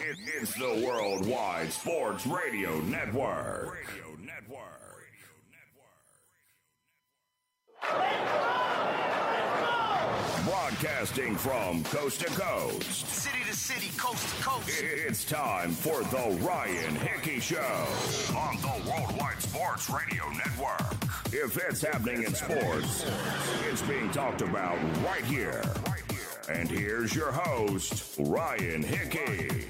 It's the Worldwide Sports Radio Network. Broadcasting from coast to coast, city to city, coast to coast. It's time for the Ryan Hickey Show on the Worldwide Sports Radio Network. If it's happening in sports, it's being talked about right here. And here's your host, Ryan Hickey.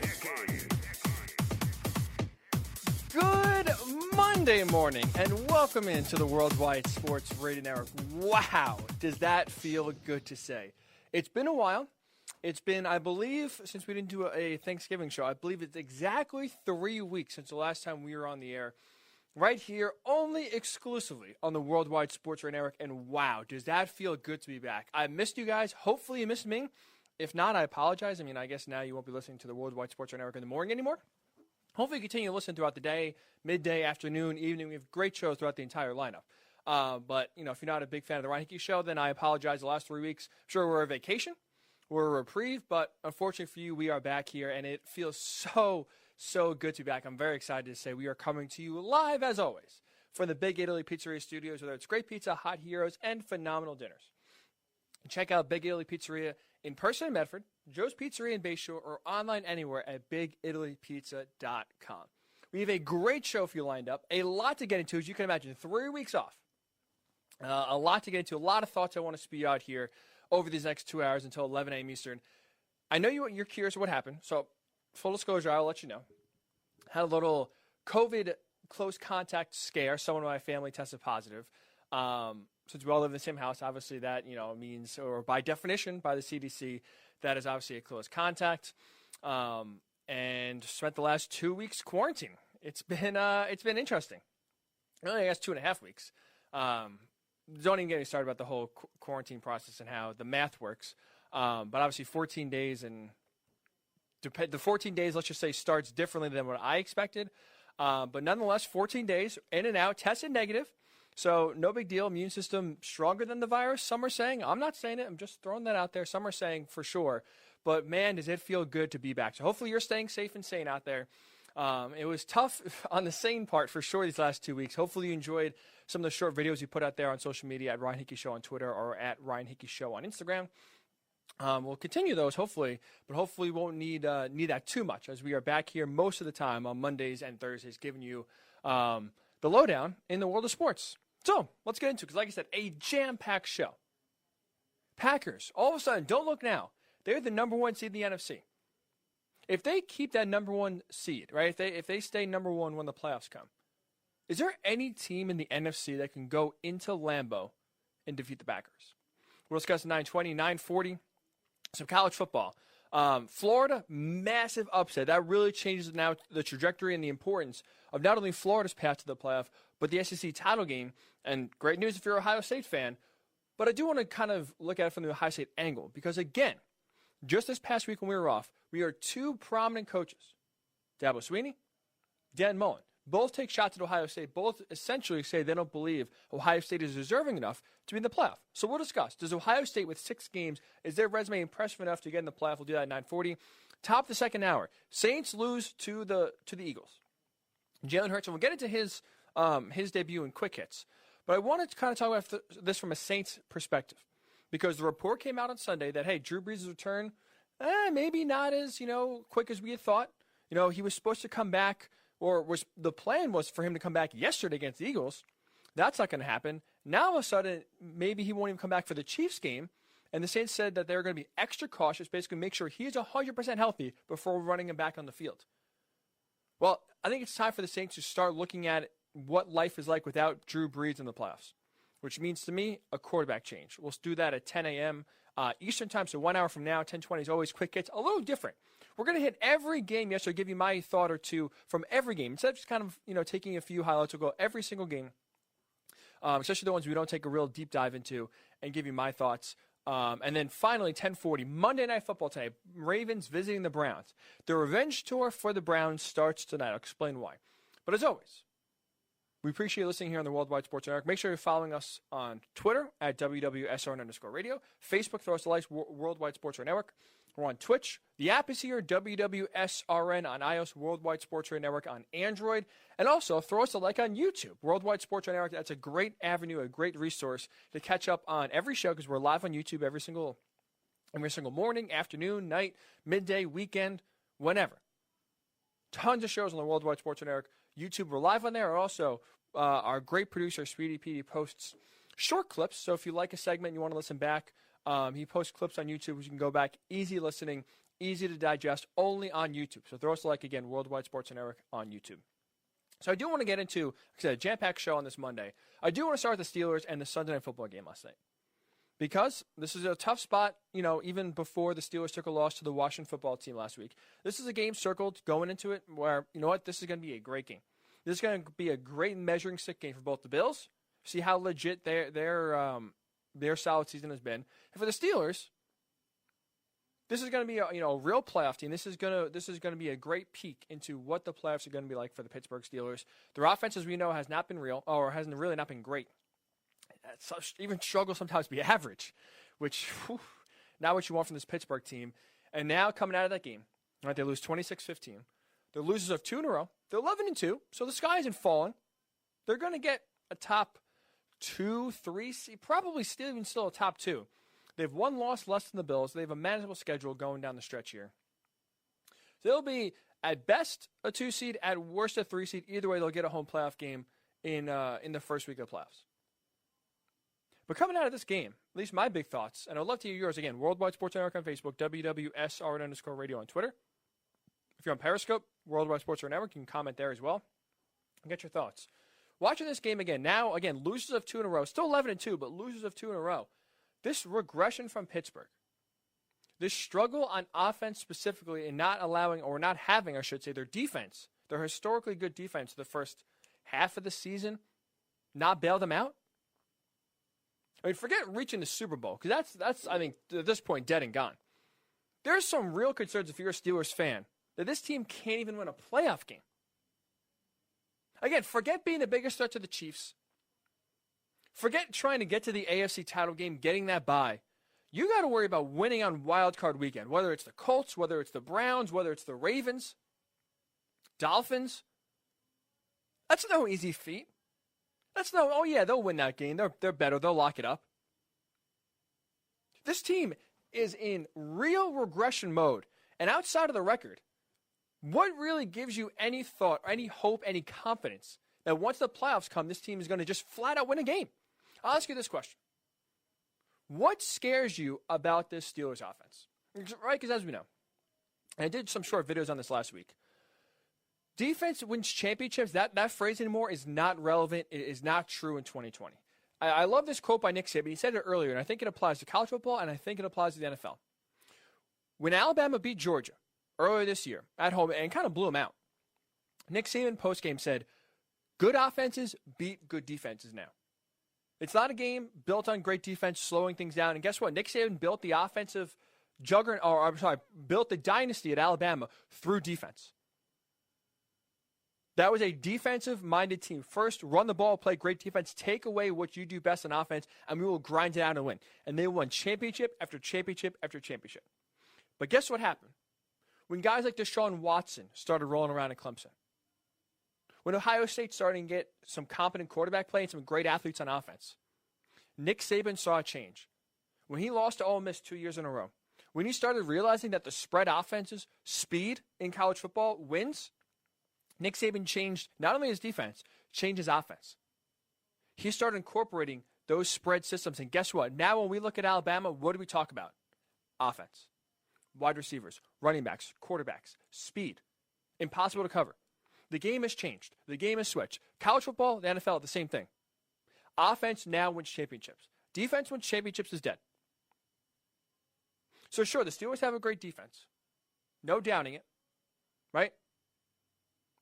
Good Monday morning, and welcome into the Worldwide Sports Radio Network. Wow, does that feel good to say? It's been a while. It's been, I believe, since we didn't do a Thanksgiving show, I believe it's exactly 3 weeks since the last time we were on the air. Right here, only exclusively on the Worldwide Sports Radio Network, and wow, does that feel good to be back. I missed you guys. Hopefully you missed me. If not, I apologize. I mean, I guess now you won't be listening to the Worldwide Sports Radio Network in the morning anymore. Hopefully you continue to listen throughout the day, midday, afternoon, evening. We have great shows throughout the entire lineup. But, you know, if you're not a big fan of the Ryan Hickey Show, then I apologize. The last 3 weeks, sure, we're on vacation. We're a reprieve, but unfortunately for you, we are back here, and it feels so good to be back. I'm very excited to say we are coming to you live, as always, from the Big Italy Pizzeria Studios, whether it's great pizza, hot heroes, and phenomenal dinners. Check out Big Italy Pizzeria in person in Medford, Joe's Pizzeria in Bayshore, or online anywhere at BigItalyPizza.com. We have a great show for you lined up, a lot to get into, as you can imagine, 3 weeks off. A lot to get into, a lot of thoughts I want to spew out here over these next 2 hours until 11 a.m. Eastern. I know you're curious what happened, so full disclosure, I'll let you know. Had a little COVID close contact scare. Someone in my family tested positive. Since we all live in the same house, obviously that, means, or by definition, by the CDC, that is obviously a close contact. And spent the last 2 weeks quarantining. It's been interesting. Really, I guess 2.5 weeks. Don't even get me started about the whole quarantine process and how the math works. But obviously 14 days, and the 14 days, let's just say, starts differently than what I expected. But nonetheless, 14 days, in and out, tested negative. So no big deal. Immune system stronger than the virus. Some are saying. I'm not saying it. I'm just throwing that out there. Some are saying for sure. But, man, does it feel good to be back. So hopefully you're staying safe and sane out there. It was tough on the sane part for sure these last 2 weeks. Hopefully you enjoyed some of the short videos we put out there on social media at Ryan Hickey Show on Twitter or at Ryan Hickey Show on Instagram. We'll continue those, hopefully, but hopefully we won't need that too much, as we are back here most of the time on Mondays and Thursdays giving you the lowdown in the world of sports. So let's get into it, because like I said, a jam-packed show. Packers, all of a sudden, don't look now. They're the number one seed in the NFC. If they keep that number one seed, right, if they stay number one when the playoffs come, is there any team in the NFC that can go into Lambeau and defeat the Packers? We'll discuss 9:20, 9:40, some college football. Florida, massive upset. That really changes now the trajectory and the importance of not only Florida's path to the playoff, but the SEC title game. And great news if you're an Ohio State fan. But I do want to kind of look at it from the Ohio State angle, because, again, just this past week when we were off, we are two prominent coaches, Dabo Swinney, Dan Mullen. Both take shots at Ohio State. Both essentially say they don't believe Ohio State is deserving enough to be in the playoff. So we'll discuss. Does Ohio State with 6 games, is their resume impressive enough to get in the playoff? We'll do that at 9:40. Top of the second hour. Saints lose to the Eagles. Jalen Hurts, and we'll get into his debut in quick hits. But I wanted to kind of talk about this from a Saints perspective, because the report came out on Sunday that, hey, Drew Brees' return, maybe not as, quick as we had thought. He was supposed to come back, the plan was for him to come back yesterday against the Eagles. That's not going to happen. Now, all of a sudden, maybe he won't even come back for the Chiefs game. And the Saints said that they're going to be extra cautious, basically make sure he's 100% healthy before running him back on the field. Well, I think it's time for the Saints to start looking at what life is like without Drew Brees in the playoffs, which means to me a quarterback change. We'll do that at 10 a.m. Eastern time, so 1 hour from now. 10:20 is always quick hits, a little different. We're going to hit every game yesterday, give you my thought or two from every game. Instead of just kind of taking a few highlights, we'll go every single game, especially the ones we don't take a real deep dive into, and give you my thoughts. And then finally, 10:40, Monday Night Football tonight. Ravens visiting the Browns. The revenge tour for the Browns starts tonight. I'll explain why. But as always, we appreciate you listening here on the Worldwide Sports Network. Make sure you're following us on Twitter at WWSRN_radio. Facebook, throw us a like, Worldwide Sports Network. We're on Twitch. The app is here, WWSRN on iOS, Worldwide Sports Radio Network on Android. And also, throw us a like on YouTube, Worldwide Sports Radio Network. That's a great avenue, a great resource to catch up on every show because we're live on YouTube every single morning, afternoon, night, midday, weekend, whenever. Tons of shows on the Worldwide Sports Radio Network. YouTube, we're live on there. Also, our great producer, Sweetie Petey, posts short clips. So if you like a segment and you want to listen back, he posts clips on YouTube, which you can go back. Easy listening, easy to digest, only on YouTube. So throw us a like again, Worldwide Sports Network on YouTube. So I do want to get into, like I said, a jam-packed show on this Monday. I do want to start with the Steelers and the Sunday Night Football game last night. Because this is a tough spot, even before the Steelers took a loss to the Washington football team last week. This is a game circled going into it where, this is going to be a great game. This is going to be a great measuring stick game for both the Bills. See how legit their solid season has been. And for the Steelers, this is going to be a real playoff team. This is going to be a great peek into what the playoffs are going to be like for the Pittsburgh Steelers. Their offense, as we know, has not been real, or hasn't really not been great. Even struggle sometimes to be average, which not what you want from this Pittsburgh team. And now coming out of that game, right, they lose 26-15. They're losers of 2 in a row. They're 11-2, so the sky isn't falling. They're going to get a top 2, 3, probably still a top 2. They have 1 loss less than the Bills. They have a manageable schedule going down the stretch here. So they'll be, at best, a 2 seed, at worst, a 3 seed. Either way, they'll get a home playoff game in the first week of the playoffs. But coming out of this game, at least my big thoughts, and I'd love to hear yours again, Worldwide Sports Network on Facebook, WWSRN_radio on Twitter. If you're on Periscope, Worldwide Sports Network, you can comment there as well and get your thoughts. Watching this game again, now, again, losers of 2 in a row, still 11-2, but losers of 2 in a row. This regression from Pittsburgh, this struggle on offense specifically in not allowing, or not having, I should say, their defense, their historically good defense the first half of the season, not bail them out. I mean, forget reaching the Super Bowl, because that's I think, at this point, dead and gone. There's some real concerns if you're a Steelers fan that this team can't even win a playoff game. Again, forget being the biggest threat to the Chiefs. Forget trying to get to the AFC title game, getting that bye. You got to worry about winning on Wild Card Weekend, whether it's the Colts, whether it's the Browns, whether it's the Ravens, Dolphins. That's no easy feat. That's no, oh yeah, they'll win that game. They're better. They'll lock it up. This team is in real regression mode. And outside of the record, what really gives you any thought, any hope, any confidence that once the playoffs come, this team is going to just flat out win a game? I'll ask you this question. What scares you about this Steelers offense? Right, because as we know, and I did some short videos on this last week, defense wins championships. That phrase anymore is not relevant. It is not true in 2020. I love this quote by Nick Saban. He said it earlier, and I think it applies to college football, and I think it applies to the NFL. When Alabama beat Georgia earlier this year at home and kind of blew them out, Nick Saban postgame said, good offenses beat good defenses now. It's not a game built on great defense, slowing things down. And guess what? Nick Saban built the offensive built the dynasty at Alabama through defense. That was a defensive-minded team. First, run the ball, play great defense, take away what you do best on offense, and we will grind it out and win. And they won championship after championship after championship. But guess what happened? When guys like Deshaun Watson started rolling around at Clemson, when Ohio State started to get some competent quarterback play and some great athletes on offense, Nick Saban saw a change. When he lost to Ole Miss 2 years in a row, when he started realizing that the spread offenses, speed in college football wins, Nick Saban changed not only his defense, changed his offense. He started incorporating those spread systems. And guess what? Now when we look at Alabama, what do we talk about? Offense, wide receivers, running backs, quarterbacks, speed. Impossible to cover. The game has changed. The game has switched. College football, the NFL, the same thing. Offense now wins championships. Defense wins championships is dead. So sure, the Steelers have a great defense. No doubting it. Right?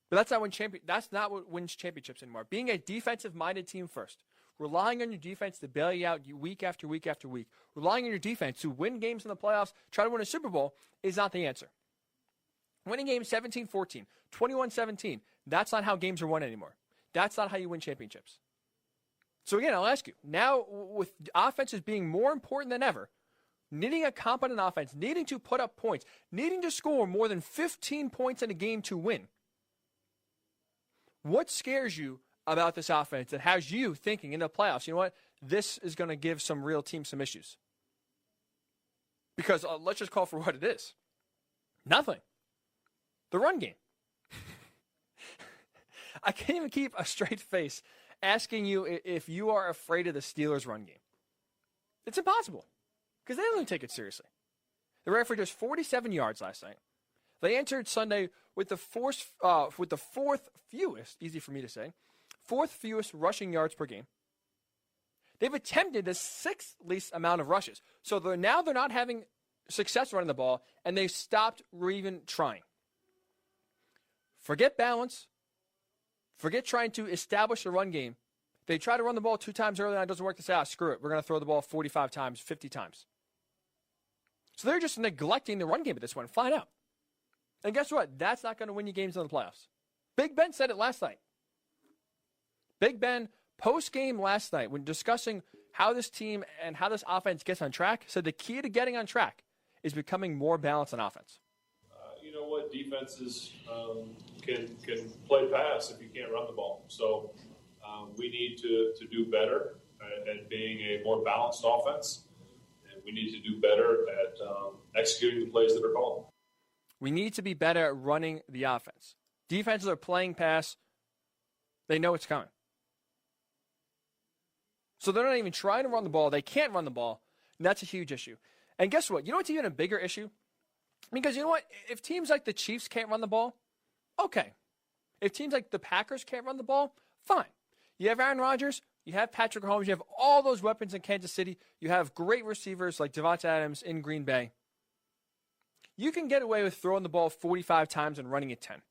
But that's not what wins championships anymore. Being a defensive-minded team first, relying on your defense to bail you out week after week after week, relying on your defense to win games in the playoffs, try to win a Super Bowl, is not the answer. Winning games 17-14, 21-17, that's not how games are won anymore. That's not how you win championships. So again, I'll ask you, now with offenses being more important than ever, needing a competent offense, needing to put up points, needing to score more than 15 points in a game to win. What scares you about this offense that has you thinking in the playoffs, you know what, this is going to give some real teams some issues? Because let's just call for what it is. Nothing. The run game. I can't even keep a straight face asking you if you are afraid of the Steelers' run game. It's impossible because they don't even take it seriously. They ran for just 47 yards last night. They entered Sunday with the fourth fewest, easy for me to say, fourth fewest rushing yards per game. They've attempted the sixth least amount of rushes. So they're not having success running the ball, and they've stopped even trying. Forget balance. Forget trying to establish a run game. They try to run the ball 2 times early and it doesn't work. They say, screw it. We're going to throw the ball 45 times, 50 times. So they're just neglecting the run game at this point, flat out. And guess what? That's not going to win you games in the playoffs. Big Ben said it last night. Big Ben, post-game last night, when discussing how this team and how this offense gets on track, said the key to getting on track is becoming more balanced on offense. You know what? Defenses can play pass if you can't run the ball. So we need to do better at being a more balanced offense. And we need to do better at executing the plays that are called. We need to be better at running the offense. Defenses are playing pass. They know it's coming. So they're not even trying to run the ball. They can't run the ball. And that's a huge issue. And guess what? You know what's even a bigger issue? Because you know what? If teams like the Chiefs can't run the ball, okay. If teams like the Packers can't run the ball, fine. You have Aaron Rodgers. You have Patrick Mahomes. You have all those weapons in Kansas City. You have great receivers like Devonta Adams in Green Bay. You can get away with throwing the ball 45 times and running it 10.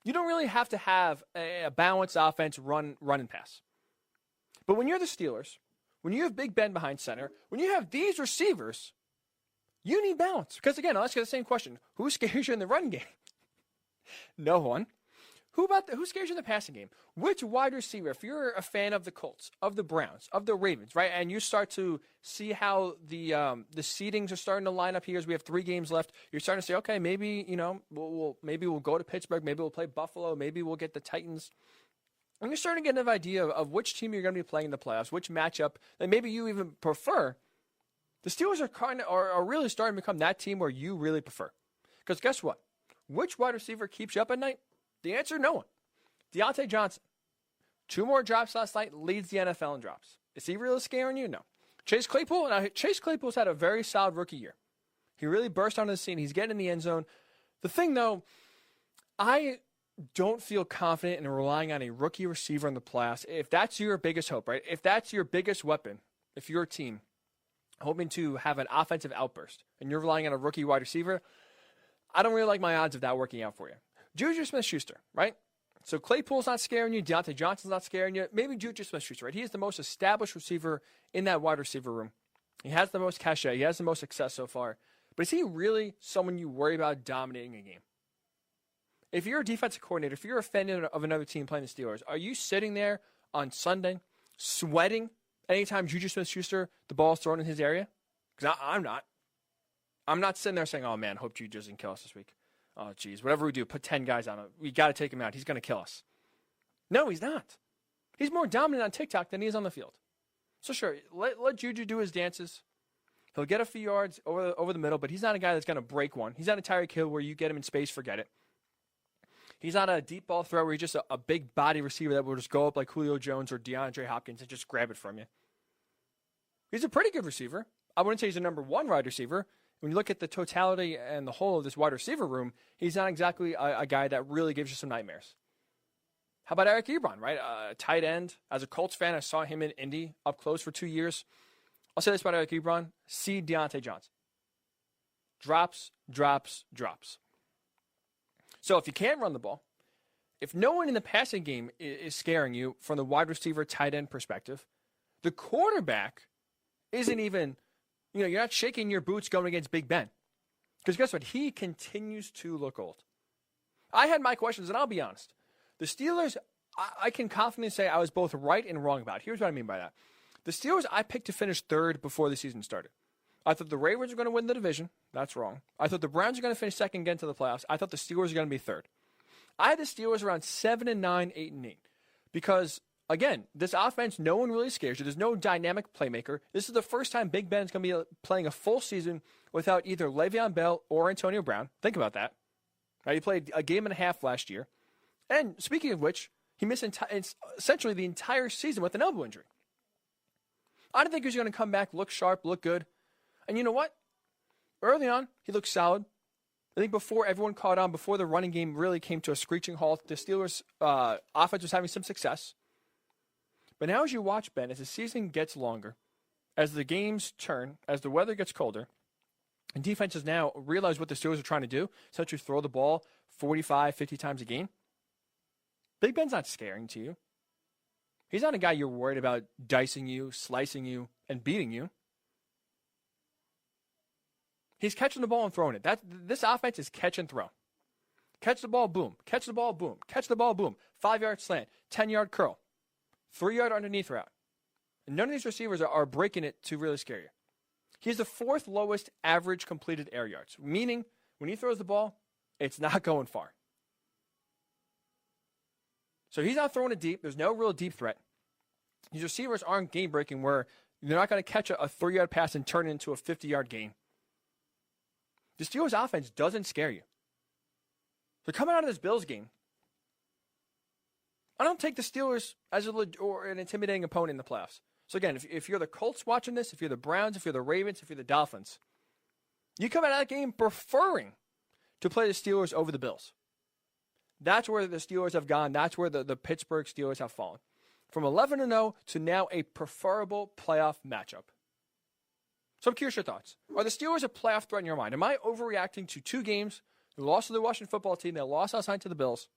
You don't really have to have a balanced offense run and pass. But when you're the Steelers, when you have Big Ben behind center, when you have these receivers, you need balance. Because again, I'll ask you the same question. Who scares you in the run game? No one. Who scares you in the passing game? Which wide receiver, if you're a fan of the Colts, of the Browns, of the Ravens, right, and you start to see how the seedings are starting to line up here as we have 3 games left, you're starting to say, okay, maybe, we'll go to Pittsburgh, maybe we'll play Buffalo, maybe we'll get the Titans. And you're starting to get an idea of which team you're going to be playing in the playoffs, which matchup, and maybe you even prefer. The Steelers are really starting to become that team where you really prefer. Because guess what? Which wide receiver keeps you up at night? The answer, no one. Deontay Johnson. 2 more drops last night, leads the NFL in drops. Is he really scaring you? No. Chase Claypool? Now, Chase Claypool's had a very solid rookie year. He really burst onto the scene. He's getting in the end zone. The thing, though, I don't feel confident in relying on a rookie receiver in the playoffs. If that's your biggest hope, right? If that's your biggest weapon, if you're a team hoping to have an offensive outburst and you're relying on a rookie wide receiver, I don't really like my odds of that working out for you. Juju Smith-Schuster, right? So Claypool's not scaring you. Deontay Johnson's not scaring you. Maybe Juju Smith-Schuster, right? He is the most established receiver in that wide receiver room. He has the most cachet. He has the most success so far. But is he really someone you worry about dominating a game? If you're a defensive coordinator, if you're a fan of another team playing the Steelers, are you sitting there on Sunday sweating anytime Juju Smith-Schuster, the ball's thrown in his area? Because I'm not. I'm not sitting there saying, oh, man, hope Juju doesn't kill us this week. Oh, geez, whatever we do, put 10 guys on him. We got to take him out. He's going to kill us. No, he's not. He's more dominant on TikTok than he is on the field. So, sure, let Juju do his dances. He'll get a few yards over the middle, but he's not a guy that's going to break one. He's not a Tyreek Hill where you get him in space, forget it. He's not a deep ball thrower where he's just a big body receiver that will just go up like Julio Jones or DeAndre Hopkins and just grab it from you. He's a pretty good receiver. I wouldn't say he's a number 1 wide receiver. When you look at the totality and the whole of this wide receiver room, he's not exactly a guy that really gives you some nightmares. How about Eric Ebron, right? Tight end. As a Colts fan, I saw him in Indy up close for 2 years. I'll say this about Eric Ebron. See Deontay Johnson. Drops, drops, drops. So if you can't run the ball, if no one in the passing game is scaring you from the wide receiver tight end perspective, the quarterback isn't even, you're not shaking your boots going against Big Ben. Because guess what? He continues to look old. I had my questions, and I'll be honest. The Steelers, I can confidently say I was both right and wrong about. Here's what I mean by that. The Steelers I picked to finish third before the season started. I thought the Ravens were going to win the division. That's wrong. I thought the Browns were going to finish second again to the playoffs. I thought the Steelers were going to be third. I had the Steelers around 7-9, 8-8. Because, again, this offense, no one really scares you. There's no dynamic playmaker. This is the first time Big Ben's going to be playing a full season without either Le'Veon Bell or Antonio Brown. Think about that. Right, he played a game and a half last year. And speaking of which, he missed essentially the entire season with an elbow injury. I didn't think he was going to come back, look sharp, look good. And you know what? Early on, he looked solid. I think before everyone caught on, before the running game really came to a screeching halt, the Steelers' offense was having some success. But now as you watch, Ben, as the season gets longer, as the games turn, as the weather gets colder, and defenses now realize what the Steelers are trying to do, essentially throw the ball 45, 50 times a game, Big Ben's not scaring to you. He's not a guy you're worried about dicing you, slicing you, and beating you. He's catching the ball and throwing it. This offense is catch and throw. Catch the ball, boom. Catch the ball, boom. Catch the ball, boom. 5-yard slant, 10-yard curl, 3-yard underneath route. And none of these receivers are breaking it to really scare you. He's the fourth lowest average completed air yards, meaning when he throws the ball, it's not going far. So he's not throwing it deep. There's no real deep threat. These receivers aren't game-breaking where they're not going to catch a 3-yard pass and turn it into a 50-yard gain. The Steelers' offense doesn't scare you. So coming out of this Bills game, I don't take the Steelers as an intimidating opponent in the playoffs. So again, if you're the Colts watching this, if you're the Browns, if you're the Ravens, if you're the Dolphins, you come out of that game preferring to play the Steelers over the Bills. That's where the Steelers have gone. That's where the Pittsburgh Steelers have fallen. From 11-0 to now a preferable playoff matchup. So I'm curious your thoughts. Are the Steelers a playoff threat in your mind? Am I overreacting to 2 games? They lost to the Washington football team. They lost outside to the Bills.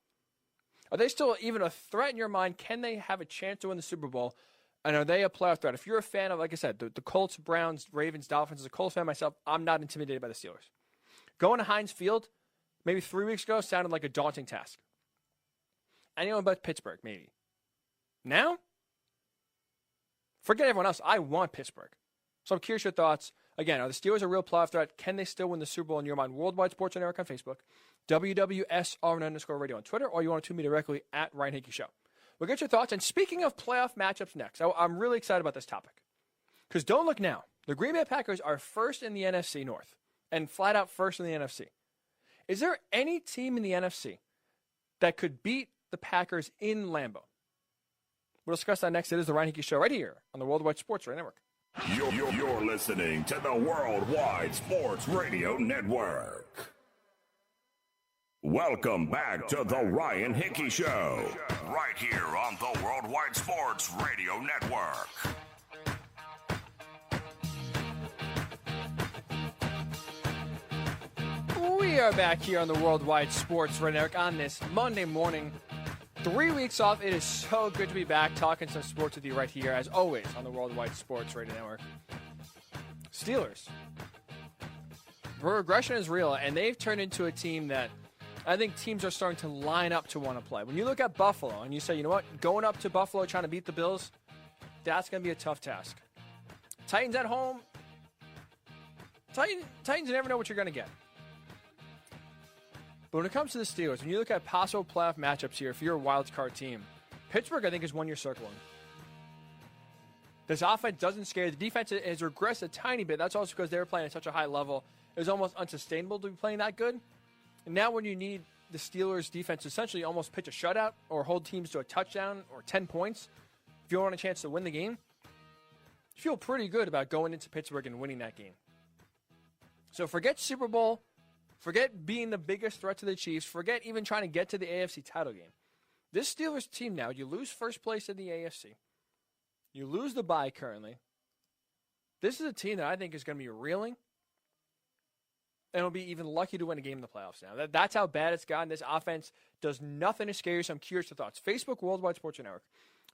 Are they still even a threat in your mind? Can they have a chance to win the Super Bowl? And are they a playoff threat? If you're a fan of, like I said, the Colts, Browns, Ravens, Dolphins, as a Colts fan myself, I'm not intimidated by the Steelers. Going to Heinz Field, maybe 3 weeks ago, sounded like a daunting task. Anyone but Pittsburgh, maybe. Now, forget everyone else. I want Pittsburgh. So I'm curious your thoughts. Again, are the Steelers a real playoff threat? Can they still win the Super Bowl in your mind? Worldwide Sports Network on Facebook, WWSRN_radio on Twitter, or you want to tweet me directly at Ryan Hickey Show. We'll get your thoughts. And speaking of playoff matchups next, I'm really excited about this topic. Because don't look now. The Green Bay Packers are first in the NFC North and flat out first in the NFC. Is there any team in the NFC that could beat the Packers in Lambeau? We'll discuss that next. It is the Ryan Hickey Show right here on the Worldwide Sports Radio Network. You're listening to the Worldwide Sports Radio Network. Welcome back to the Ryan Hickey Show, right here on the Worldwide Sports Radio Network. We are back here on the Worldwide Sports Radio Network on this Monday morning. 3 weeks off. It is so good to be back talking some sports with you right here, as always, on the Worldwide Sports Radio Network. Steelers. Regression is real, and they've turned into a team that I think teams are starting to line up to want to play. When you look at Buffalo and you say, you know what, going up to Buffalo trying to beat the Bills, that's going to be a tough task. Titans at home. Titans, you never know what you're going to get. But when it comes to the Steelers, when you look at possible playoff matchups here, if you're a wild card team, Pittsburgh, I think, is one you're circling. This offense doesn't scare. The defense has regressed a tiny bit. That's also because they were playing at such a high level. It was almost unsustainable to be playing that good. And now when you need the Steelers' defense to essentially almost pitch a shutout or hold teams to a touchdown or 10 points, if you want a chance to win the game, you feel pretty good about going into Pittsburgh and winning that game. So forget Super Bowl. Forget being the biggest threat to the Chiefs. Forget even trying to get to the AFC title game. This Steelers team now, you lose first place in the AFC. You lose the bye currently. This is a team that I think is going to be reeling. And will be even lucky to win a game in the playoffs now. That's how bad it's gotten. This offense does nothing to scare you, so I'm curious your thoughts. Facebook, Worldwide Sports Network.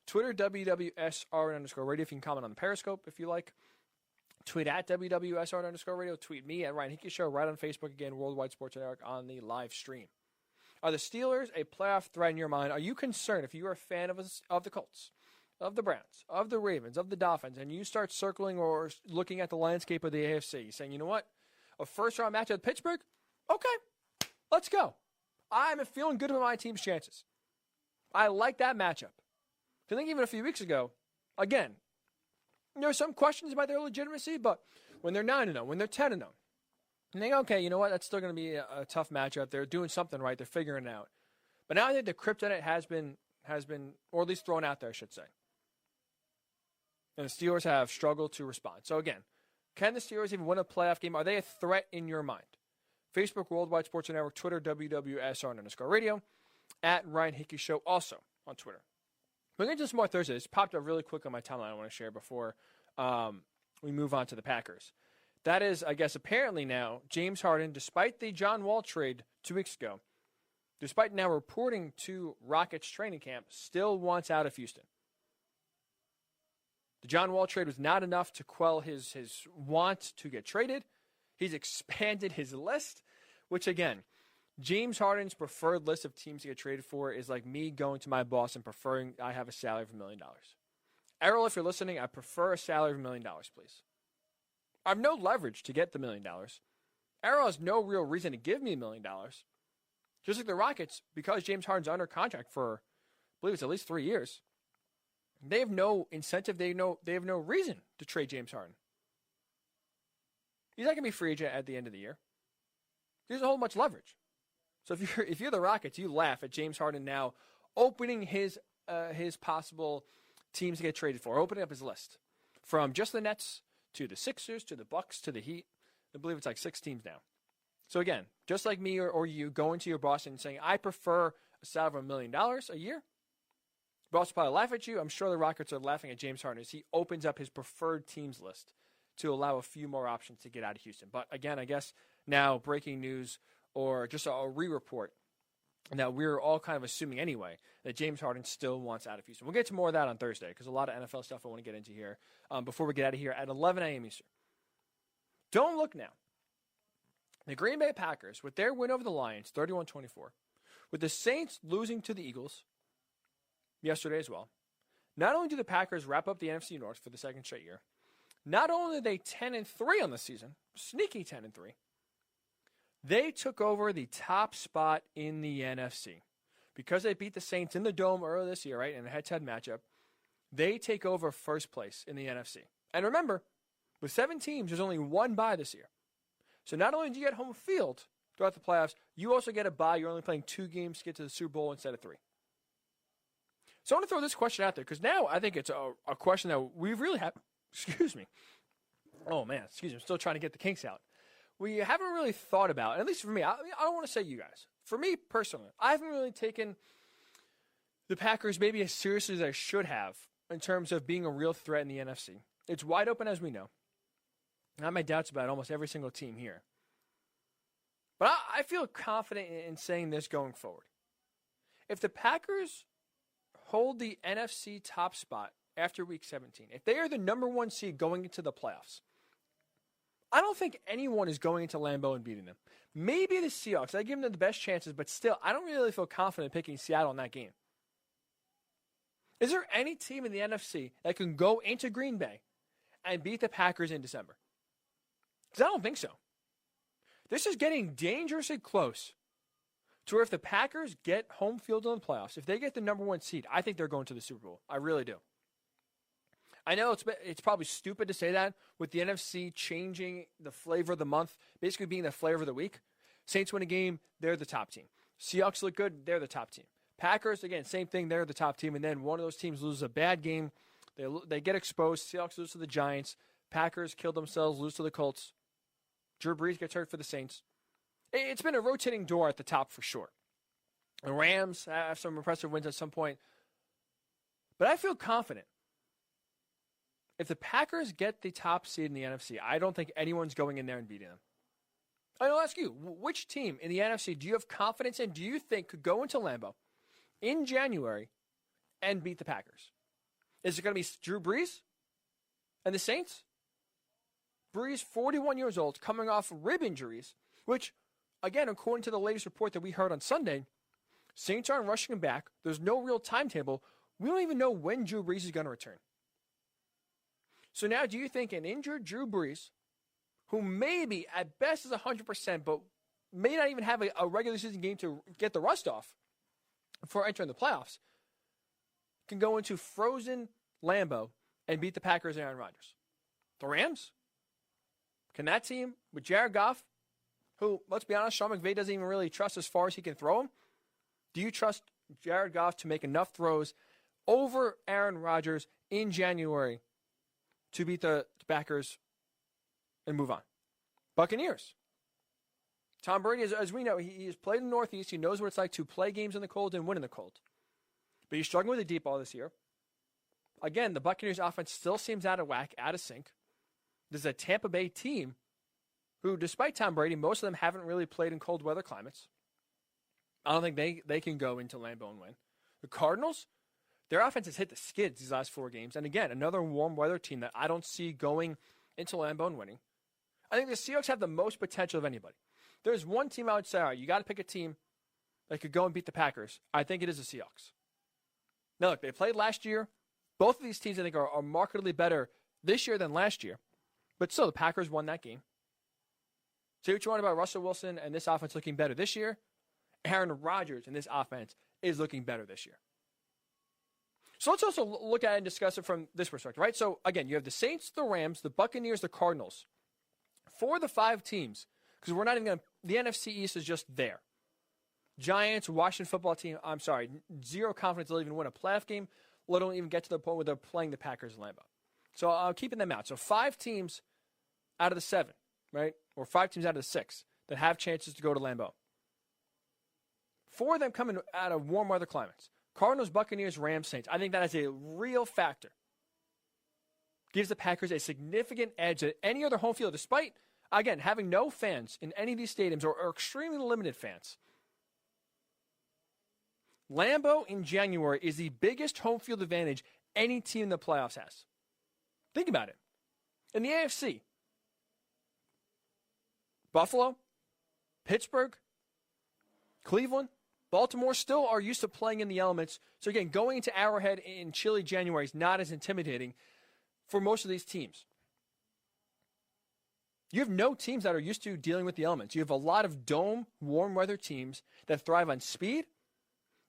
Twitter, WWSRN_radio. If you can comment on the Periscope if you like. Tweet at WWSRN_radio. Tweet me at Ryan Hickey Show right on Facebook. Again, Worldwide Sports Network on the live stream. Are the Steelers a playoff threat in your mind? Are you concerned if you are a fan of the Colts, of the Browns, of the Ravens, of the Dolphins, and you start circling or looking at the landscape of the AFC, saying, you know what, a first-round matchup with Pittsburgh? Okay, let's go. I'm feeling good about my team's chances. I like that matchup. I think even a few weeks ago, again, there are some questions about their legitimacy, but when they're 9-0, when they're 10-0, and they go, okay, you know what, that's still going to be a tough matchup. They're doing something right. They're figuring it out. But now I think the kryptonite has been, or at least thrown out there, I should say. And the Steelers have struggled to respond. So again, can the Steelers even win a playoff game? Are they a threat in your mind? Facebook, Worldwide Sports Network, Twitter, WWSR_radio, at Ryan Hickey Show, also on Twitter. We're going to do some more Thursday. This popped up really quick on my timeline I want to share before we move on to the Packers. That is, I guess, apparently now, James Harden, despite the John Wall trade 2 weeks ago, despite now reporting to Rockets training camp, still wants out of Houston. The John Wall trade was not enough to quell his want to get traded. He's expanded his list, which, again, James Harden's preferred list of teams to get traded for is like me going to my boss and preferring I have a salary of $1 million. Errol, if you're listening, I prefer a salary of $1 million, please. I have no leverage to get the $1 million. Errol has no real reason to give me $1 million. Just like the Rockets, because James Harden's under contract for, I believe it's at least 3 years, they have no incentive, they have no reason to trade James Harden. He's not going to be free agent at the end of the year. He doesn't hold much leverage. So if you're the Rockets, you laugh at James Harden now opening his possible teams to get traded for, opening up his list from just the Nets to the Sixers to the Bucks to the Heat. I believe it's like 6 teams now. So again, just like me or you going to your boss and saying, I prefer a salary of $1 million a year, boss will probably laugh at you. I'm sure the Rockets are laughing at James Harden as he opens up his preferred teams list to allow a few more options to get out of Houston. But again, I guess now breaking news or just a re-report that we're all kind of assuming anyway that James Harden still wants out of Houston. We'll get to more of that on Thursday because a lot of NFL stuff I want to get into here before we get out of here at 11 a.m. Eastern. Don't look now. The Green Bay Packers, with their win over the Lions, 31-24, with the Saints losing to the Eagles yesterday as well, not only do the Packers wrap up the NFC North for the second straight year, not only are they 10-3 on the season, sneaky 10-3, they took over the top spot in the NFC. Because they beat the Saints in the Dome earlier this year, right, in a head-to-head matchup, they take over first place in the NFC. And remember, with 7 teams, there's only 1 bye this year. So not only do you get home field throughout the playoffs, you also get a bye. You're only playing 2 games to get to the Super Bowl instead of 3. So I want to throw this question out there because now I think it's a question that we really have. Excuse me. Oh, man. Excuse me. I'm still trying to get the kinks out. We haven't really thought about, and at least for me, I don't want to say you guys. For me personally, I haven't really taken the Packers maybe as seriously as I should have in terms of being a real threat in the NFC. It's wide open, as we know. I have my doubts about almost every single team here. But I feel confident in saying this going forward. If the Packers hold the NFC top spot after Week 17, if they are the number 1 seed going into the playoffs, I don't think anyone is going into Lambeau and beating them. Maybe the Seahawks. I give them the best chances, but still, I don't really feel confident picking Seattle in that game. Is there any team in the NFC that can go into Green Bay and beat the Packers in December? Because I don't think so. This is getting dangerously close to where if the Packers get home field in the playoffs, if they get the number 1 seed, I think they're going to the Super Bowl. I really do. I know it's probably stupid to say that with the NFC changing the flavor of the month, basically being the flavor of the week. Saints win a game, they're the top team. Seahawks look good, they're the top team. Packers, again, same thing, they're the top team. And then one of those teams loses a bad game, they get exposed. Seahawks lose to the Giants. Packers kill themselves, lose to the Colts. Drew Brees gets hurt for the Saints. It's been a rotating door at the top for sure. The Rams have some impressive wins at some point. But I feel confident. If the Packers get the top seed in the NFC, I don't think anyone's going in there and beating them. I'll ask you, which team in the NFC do you have confidence in, do you think could go into Lambeau in January and beat the Packers? Is it going to be Drew Brees and the Saints? Brees, 41 years old, coming off rib injuries, which, again, according to the latest report that we heard on Sunday, Saints aren't rushing him back. There's no real timetable. We don't even know when Drew Brees is going to return. So now do you think an injured Drew Brees, who maybe at best is 100%, but may not even have a regular season game to get the rust off before entering the playoffs, can go into frozen Lambeau and beat the Packers and Aaron Rodgers? The Rams? Can that team with Jared Goff, who, let's be honest, Sean McVay doesn't even really trust as far as he can throw him? Do you trust Jared Goff to make enough throws over Aaron Rodgers in January to beat the Packers and move on? Buccaneers. Tom Brady, as we know, he has played in the Northeast. He knows what it's like to play games in the cold and win in the cold. But he's struggling with the deep ball this year. Again, the Buccaneers offense still seems out of whack, out of sync. This is a Tampa Bay team who, despite Tom Brady, most of them haven't really played in cold weather climates. I don't think they can go into Lambeau and win. The Cardinals, their offense has hit the skids these last 4 games. And again, another warm weather team that I don't see going into Lambeau and winning. I think the Seahawks have the most potential of anybody. There's one team I would say, all right, you got to pick a team that could go and beat the Packers. I think it is the Seahawks. Now, look, they played last year. Both of these teams, I think, are markedly better this year than last year. But still, the Packers won that game. Say what you want about Russell Wilson and this offense looking better this year. Aaron Rodgers and this offense is looking better this year. So let's also look at it and discuss it from this perspective, right? So, again, you have the Saints, the Rams, the Buccaneers, the Cardinals. 4 of the 5 teams, because we're not even going to – the NFC East is just there. Giants, Washington football team, I'm sorry, zero confidence they'll even win a playoff game, let alone even get to the point where they're playing the Packers in Lambeau. So I'm keeping them out. So 5 teams out of the 7, right? Or 5 teams out of the 6 that have chances to go to Lambeau. 4 of them coming out of warm weather climates. Cardinals, Buccaneers, Rams, Saints. I think that is a real factor. Gives the Packers a significant edge at any other home field, despite, again, having no fans in any of these stadiums or extremely limited fans. Lambeau in January is the biggest home field advantage any team in the playoffs has. Think about it. In the AFC, Buffalo, Pittsburgh, Cleveland, Baltimore still are used to playing in the elements. So again, going into Arrowhead in chilly January is not as intimidating for most of these teams. You have no teams that are used to dealing with the elements. You have a lot of dome, warm weather teams that thrive on speed,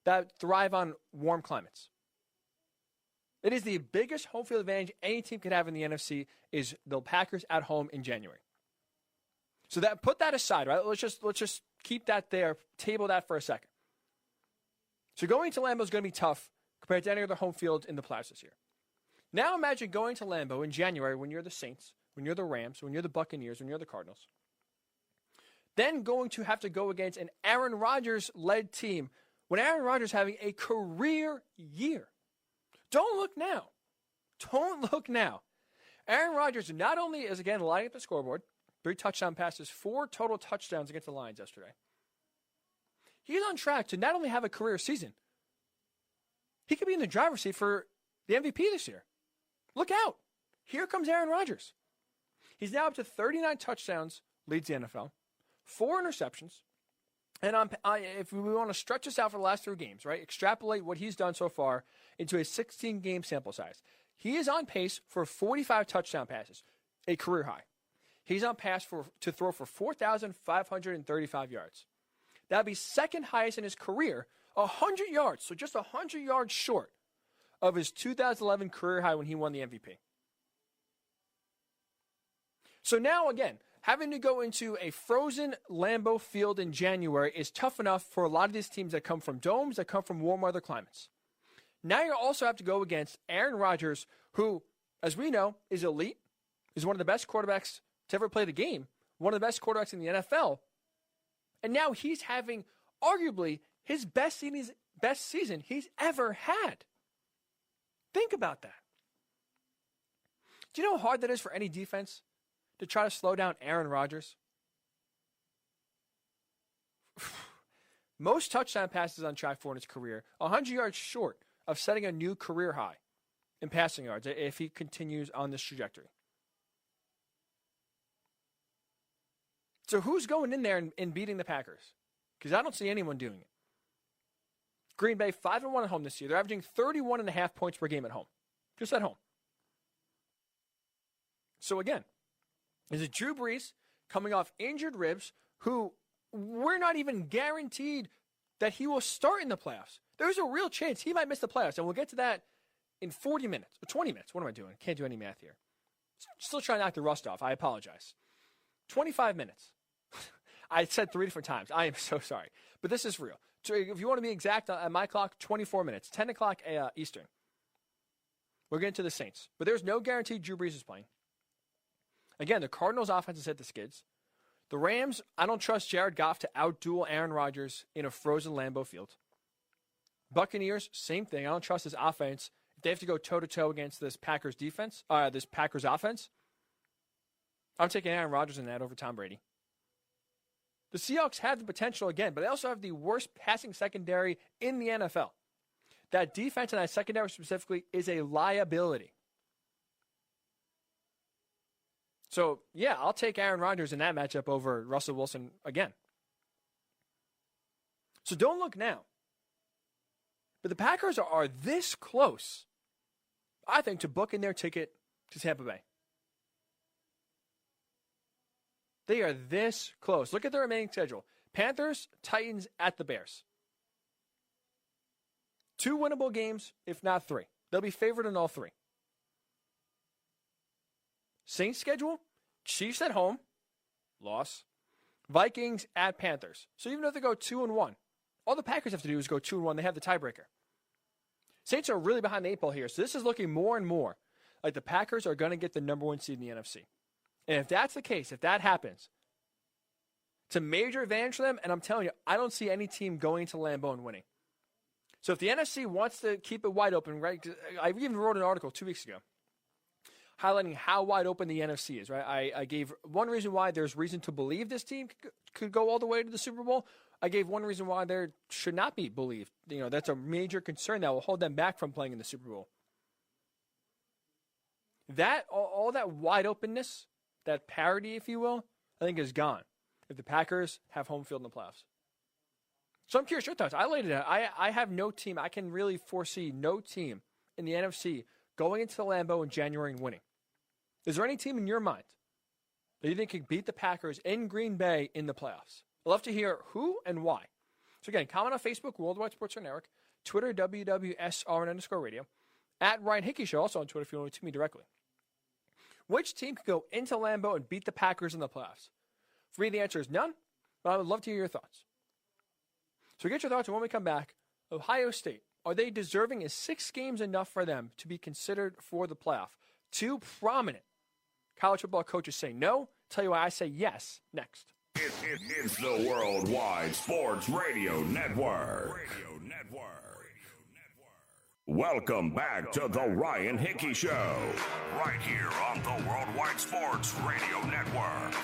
that thrive on warm climates. It is the biggest home field advantage any team could have in the NFC is the Packers at home in January. So that put that aside, right? Let's just keep that there, table that for a second. So going to Lambeau is going to be tough compared to any other home field in the playoffs this year. Now imagine going to Lambeau in January when you're the Saints, when you're the Rams, when you're the Buccaneers, when you're the Cardinals. Then going to have to go against an Aaron Rodgers-led team when Aaron Rodgers is having a career year. Don't look now. Don't look now. Aaron Rodgers not only is, again, lighting up the scoreboard, 3 touchdown passes, 4 total touchdowns against the Lions yesterday. He's on track to not only have a career season, he could be in the driver's seat for the MVP this year. Look out. Here comes Aaron Rodgers. He's now up to 39 touchdowns, leads the NFL, 4 interceptions. And if we want to stretch this out for the last 3 games, right, extrapolate what he's done so far into a 16-game sample size, he is on pace for 45 touchdown passes, a career high. He's on pace to throw for 4,535 yards. That would be second highest in his career, 100 yards, so just 100 yards short of his 2011 career high when he won the MVP. So now, again, having to go into a frozen Lambeau field in January is tough enough for a lot of these teams that come from domes, that come from warm weather climates. Now you also have to go against Aaron Rodgers, who, as we know, is elite, is one of the best quarterbacks to ever play the game, one of the best quarterbacks in the NFL. And now he's having arguably his best season he's ever had. Think about that. Do you know how hard that is for any defense to try to slow down Aaron Rodgers? Most touchdown passes on track for in his career, 100 yards short of setting a new career high in passing yards if he continues on this trajectory. So who's going in there and beating the Packers? Because I don't see anyone doing it. Green Bay 5-1 at home this year. They're averaging 31.5 points per game at home. Just at home. So again, is it Drew Brees coming off injured ribs who we're not even guaranteed that he will start in the playoffs? There's a real chance he might miss the playoffs, and we'll get to that in 40 minutes, or 20 minutes. What am I doing? Can't do any math here. Still trying to knock the rust off. I apologize. 25 minutes. I said 3 different times. I am so sorry. But this is real. So if you want to be exact, at my clock, 24 minutes, 10 o'clock Eastern. We're getting to the Saints. But there's no guarantee Drew Brees is playing. Again, the Cardinals' offense has hit the skids. The Rams, I don't trust Jared Goff to outduel Aaron Rodgers in a frozen Lambeau Field. Buccaneers, same thing. I don't trust his offense. If they have to go toe-to-toe against this Packers defense, this Packers offense, I'm taking Aaron Rodgers in that over Tom Brady. The Seahawks have the potential again, but they also have the worst passing secondary in the NFL. That defense and that secondary specifically is a liability. So, yeah, I'll take Aaron Rodgers in that matchup over Russell Wilson again. So don't look now. But the Packers are this close, I think, to booking their ticket to Tampa Bay. They are this close. Look at their remaining schedule. Panthers, Titans, at the Bears. 2 winnable games, if not 3. They'll be favored in all 3. Saints schedule, Chiefs at home, loss. Vikings at Panthers. So even if they go 2-1, all the Packers have to do is go 2-1. They have the tiebreaker. Saints are really behind the 8 ball here, so this is looking more and more like the Packers are going to get the number 1 seed in the NFC. And if that's the case, if that happens, it's a major advantage for them, and I'm telling you, I don't see any team going to Lambeau and winning. So if the NFC wants to keep it wide open, right? I even wrote an article 2 weeks ago highlighting how wide open the NFC is, right? I gave one reason why there's reason to believe this team could go all the way to the Super Bowl. I gave one reason why there should not be believed. You know, that's a major concern that will hold them back from playing in the Super Bowl. That, all that wide openness, that parity, if you will, I think is gone if the Packers have home field in the playoffs. So I'm curious your thoughts. I laid it out. I have no team. I can really foresee no team in the NFC going into the Lambeau in January and winning. Is there any team in your mind that you think can beat the Packers in Green Bay in the playoffs? I'd love to hear who and why. So again, comment on Facebook, Worldwide Sports Network, Twitter, WWSRN_radio, at Ryan Hickey Show, also on Twitter if you want to tweet me directly. Which team could go into Lambeau and beat the Packers in the playoffs? For me, the answer is none, but I would love to hear your thoughts. So get your thoughts, and when we come back, Ohio State, are they deserving? Is 6 games enough for them to be considered for the playoff? 2 prominent college football coaches say no. Tell you why I say yes next. It's the Worldwide Sports Radio Network. Welcome back to the Ryan Hickey Show, right here on the Worldwide Sports Radio Network.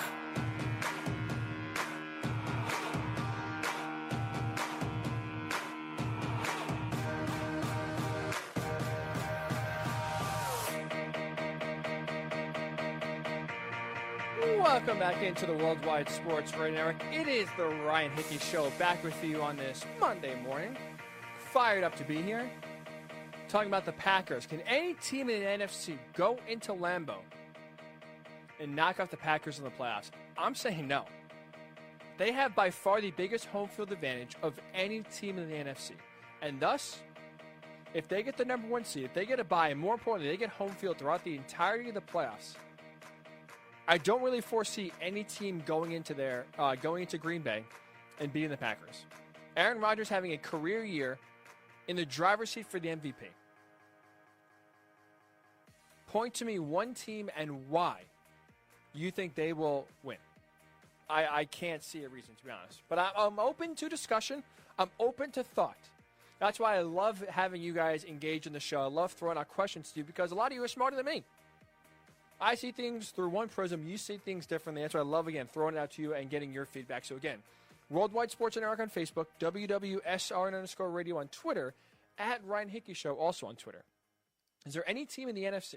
Welcome back into the Worldwide Sports Radio Network. It is the Ryan Hickey Show, back with you on this Monday morning. Fired up to be here. Talking about the Packers. Can any team in the NFC go into Lambeau and knock off the Packers in the playoffs? I'm saying no. They have by far the biggest home field advantage of any team in the NFC. And thus, if they get the number 1 seed, if they get a bye, and more importantly, they get home field throughout the entirety of the playoffs, I don't really foresee any team going into Green Bay and beating the Packers. Aaron Rodgers having a career year in the driver's seat for the MVP. Point to me one team and why you think they will win. I can't see a reason, to be honest. But I'm open to discussion. I'm open to thought. That's why I love having you guys engage in the show. I love throwing out questions to you because a lot of you are smarter than me. I see things through one prism. You see things differently. That's why I love, again, throwing it out to you and getting your feedback. So, again, Worldwide Sports Network on Facebook, WWSRN_radio on Twitter, at Ryan Hickey Show also on Twitter. Is there any team in the NFC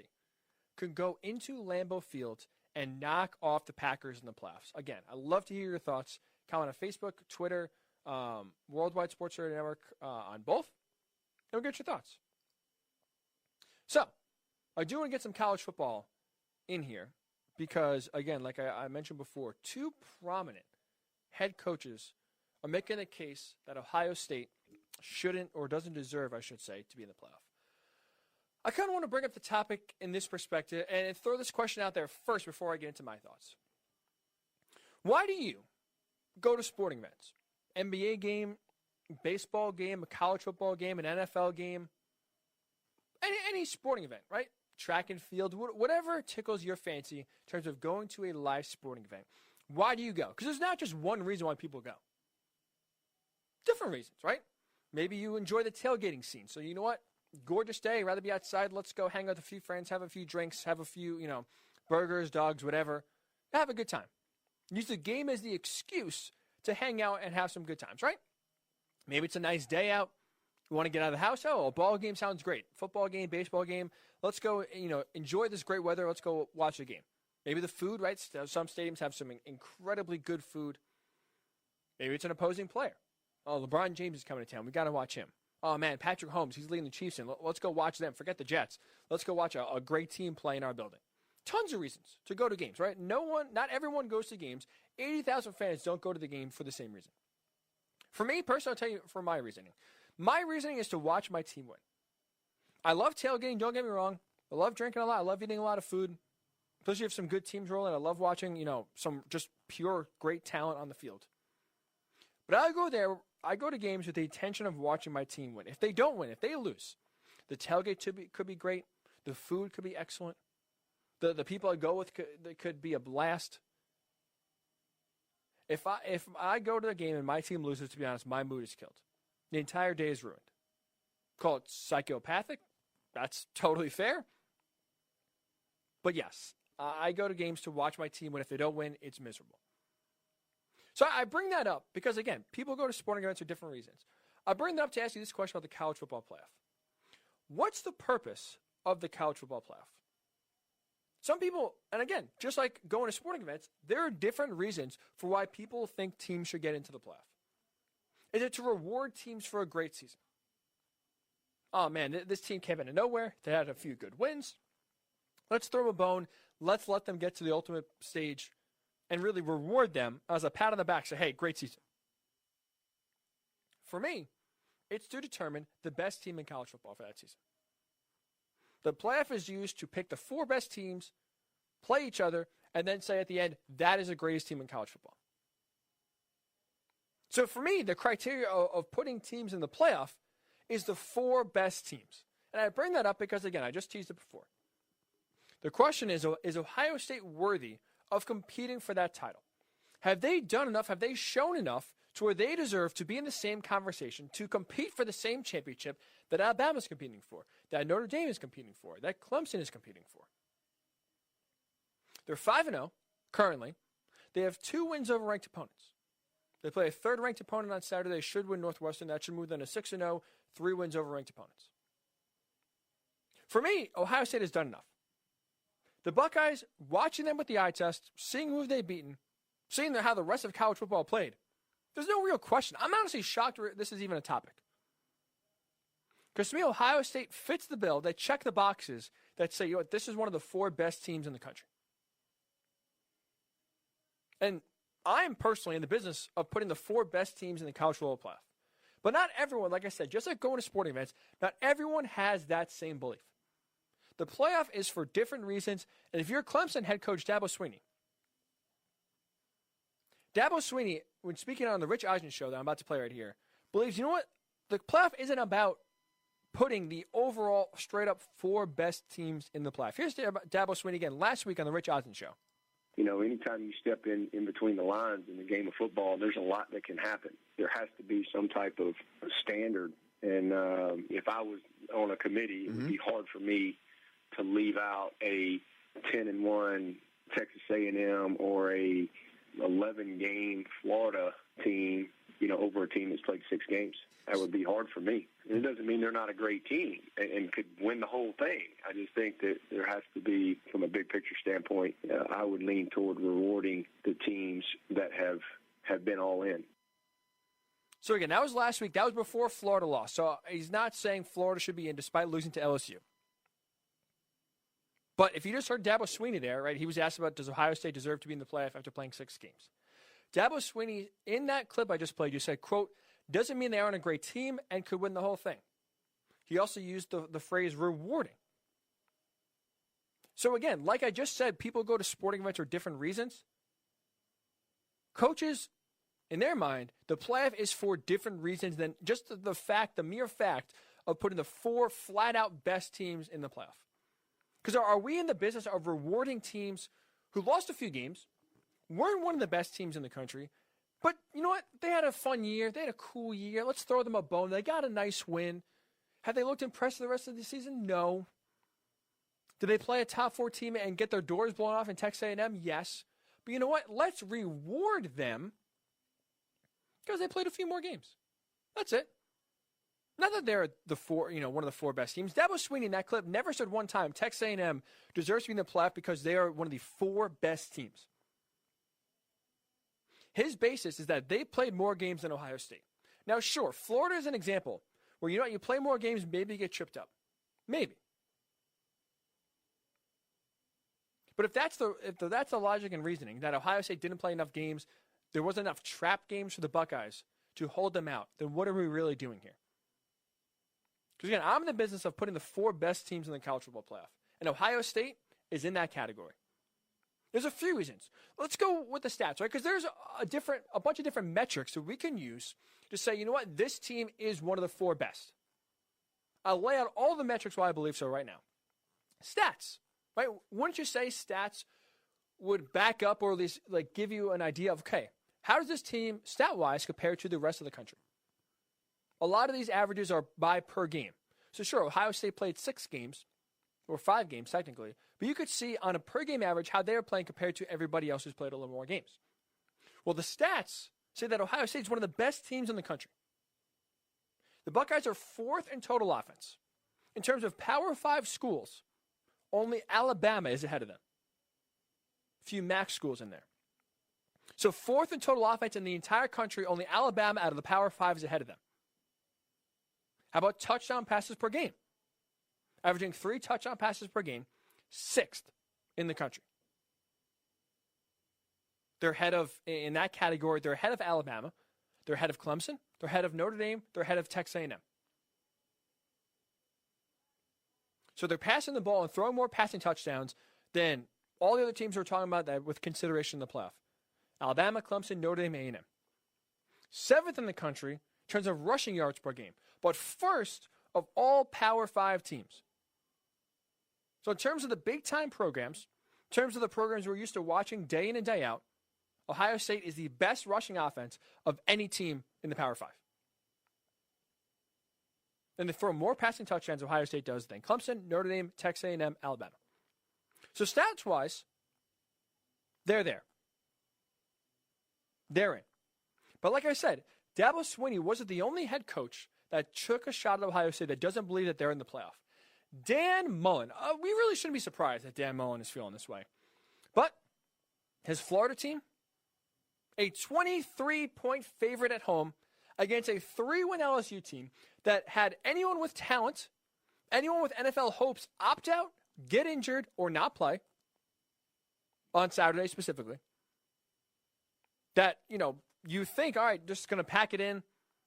could go into Lambeau Field and knock off the Packers in the playoffs? Again, I'd love to hear your thoughts. Comment on Facebook, Twitter, Worldwide Sports Radio Network on both, and we'll get your thoughts. So, I do want to get some college football in here because, again, like I mentioned before, two prominent head coaches are making a case that Ohio State shouldn't or doesn't deserve, I should say, to be in the playoff. I kind of want to bring up the topic in this perspective and throw this question out there first before I get into my thoughts. Why do you go to sporting events? NBA game, baseball game, a college football game, an NFL game, any sporting event, right? Track and field, whatever tickles your fancy in terms of going to a live sporting event. Why do you go? Because there's not just one reason why people go. Different reasons, right? Maybe you enjoy the tailgating scene. So you know what? Gorgeous day, rather be outside. Let's go hang out with a few friends, have a few drinks, have a few, burgers, dogs, whatever. Have a good time. Use the game as the excuse to hang out and have some good times, right? Maybe it's a nice day out. You want to get out of the house? Oh, a ball game sounds great. Football game, baseball game. Let's go, enjoy this great weather. Let's go watch a game. Maybe the food, right? Some stadiums have some incredibly good food. Maybe it's an opposing player. Oh, LeBron James is coming to town. We got to watch him. Oh, man, Patrick Holmes, he's leading the Chiefs in. Let's go watch them. Forget the Jets. Let's go watch a great team play in our building. Tons of reasons to go to games, right? Not everyone goes to games. 80,000 fans don't go to the game for the same reason. For me, personally, I'll tell you for my reasoning. My reasoning is to watch my team win. I love tailgating, don't get me wrong. I love drinking a lot. I love eating a lot of food. Especially if some good teams rolling. I love watching, some just pure great talent on the field. But I go to games with the intention of watching my team win. If they don't win, if they lose, the tailgate could be great. The food could be excellent. The people I go with could be a blast. If I go to the game and my team loses, to be honest, my mood is killed. The entire day is ruined. Call it psychopathic. That's totally fair. But yes, I go to games to watch my team win. If they don't win, it's miserable. So I bring that up because, again, people go to sporting events for different reasons. I bring that up to ask you this question about the college football playoff. What's the purpose of the college football playoff? Some people, and again, just like going to sporting events, there are different reasons for why people think teams should get into the playoff. Is it to reward teams for a great season? Oh, man, this team came out of nowhere. They had a few good wins. Let's throw them a bone. Let's let them get to the ultimate stage and really reward them as a pat on the back. Say, hey, great season. For me, it's to determine the best team in college football for that season. The playoff is used to pick the 4 best teams, play each other, and then say at the end, that is the greatest team in college football. So for me, the criteria of putting teams in the playoff is the 4 best teams. And I bring that up because, again, I just teased it before. The question is Ohio State worthy of competing for that title? Have they done enough? Have they shown enough to where they deserve to be in the same conversation, to compete for the same championship that Alabama's competing for, that Notre Dame is competing for, that Clemson is competing for? They're 5-0 currently. They have 2 wins over ranked opponents. They play a 3rd-ranked opponent on Saturday. They should win Northwestern. That should move them to 6-0, 3 wins over ranked opponents. For me, Ohio State has done enough. The Buckeyes, watching them with the eye test, seeing who they've beaten, seeing how the rest of college football played, there's no real question. I'm honestly shocked this is even a topic. Because to me, Ohio State fits the bill. They check the boxes that say, this is one of the 4 best teams in the country. And I am personally in the business of putting the 4 best teams in the college football playoff. But not everyone, like I said, just like going to sporting events, not everyone has that same belief. The playoff is for different reasons. And if you're Clemson head coach Dabo Swinney, when speaking on the Rich Eisen show that I'm about to play right here, believes, you know what? The playoff isn't about putting the overall straight-up 4 best teams in the playoff. Here's Dabo Swinney again last week on the Rich Eisen show. Anytime you step in between the lines in the game of football, there's a lot that can happen. There has to be some type of standard. And if I was on a committee, it would be hard for me to leave out a 10-1 Texas A&M or a 11-game Florida team, over a team that's played 6 games. That would be hard for me. It doesn't mean they're not a great team and could win the whole thing. I just think that there has to be, from a big picture standpoint, I would lean toward rewarding the teams that have been all in. So again, that was last week. That was before Florida lost. So he's not saying Florida should be in despite losing to LSU. But if you just heard Dabo Swinney there, right, he was asked about does Ohio State deserve to be in the playoff after playing 6 games. Dabo Swinney, in that clip I just played, you said, quote, doesn't mean they aren't a great team and could win the whole thing. He also used the phrase rewarding. So again, like I just said, people go to sporting events for different reasons. Coaches, in their mind, the playoff is for different reasons than just the mere fact of putting the 4 flat-out best teams in the playoff. Because are we in the business of rewarding teams who lost a few games, weren't one of the best teams in the country, but you know what? They had a fun year. They had a cool year. Let's throw them a bone. They got a nice win. Have they looked impressive the rest of the season? No. Did they play a top 4 team and get their doors blown off in Texas A&M? Yes. But you know what? Let's reward them because they played a few more games. That's it. Not that they're one of the 4 best teams. Dabo Swinney in that clip never said one time Texas A&M deserves to be in the playoff because they are one of the 4 best teams. His basis is that they played more games than Ohio State. Now, sure, Florida is an example where you play more games, maybe you get tripped up. Maybe. But if that's the logic and reasoning, that Ohio State didn't play enough games, there wasn't enough trap games for the Buckeyes to hold them out, then what are we really doing here? Because again, I'm in the business of putting the 4 best teams in the college football playoff. And Ohio State is in that category. There's a few reasons. Let's go with the stats, right? Because there's a bunch of different metrics that we can use to say, you know what, this team is one of the 4 best. I'll lay out all the metrics why I believe so right now. Stats, right? Wouldn't you say stats would back up or at least give you an idea of, okay, how does this team stat-wise compare to the rest of the country? A lot of these averages are by per game. So sure, Ohio State played 6 games, or 5 games technically, but you could see on a per-game average how they are playing compared to everybody else who's played a little more games. Well, the stats say that Ohio State is one of the best teams in the country. The Buckeyes are 4th in total offense. In terms of Power 5 schools, only Alabama is ahead of them. A few MAC schools in there. So 4th in total offense in the entire country, only Alabama out of the Power 5 is ahead of them. How about touchdown passes per game? Averaging 3 touchdown passes per game, 6th in the country. They're ahead of, in that category, they're ahead of Alabama. They're ahead of Clemson. They're ahead of Notre Dame. They're ahead of Texas A&M. So they're passing the ball and throwing more passing touchdowns than all the other teams we're talking about that with consideration in the playoff. Alabama, Clemson, Notre Dame, A&M. 7th in the country in terms of rushing yards per game, but 1st of all Power 5 teams. So in terms of the big-time programs, in terms of the programs we're used to watching day in and day out, Ohio State is the best rushing offense of any team in the Power 5. And they throw more passing touchdowns Ohio State does than Clemson, Notre Dame, Texas A&M, Alabama. So stats-wise, they're there. They're in. But like I said, Dabo Swinney wasn't the only head coach that took a shot at Ohio State that doesn't believe that they're in the playoff. Dan Mullen, we really shouldn't be surprised that Dan Mullen is feeling this way. But his Florida team, a 23-point favorite at home against a 3-win LSU team that had anyone with talent, anyone with NFL hopes opt out, get injured, or not play on Saturday specifically. That, you think, all right, just going to pack it in,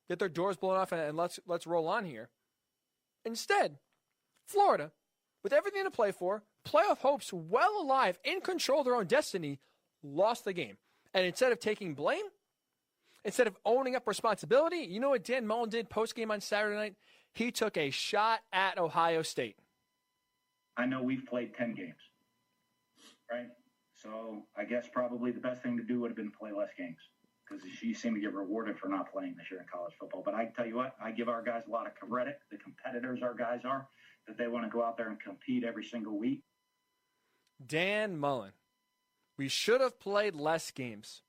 get their doors blown off, and let's roll on here. Instead, Florida, with everything to play for, playoff hopes well alive, in control of their own destiny, lost the game. And instead of taking blame, instead of owning up responsibility, you know what Dan Mullen did post-game on Saturday night? He took a shot at Ohio State. I know we've played 10 games, right? So I guess probably the best thing to do would have been to play less games because you seem to get rewarded for not playing this year in college football. But I tell you what, I give our guys a lot of credit, the competitors our guys are, that they want to go out there and compete every single week. Dan Mullen. We should have played less games.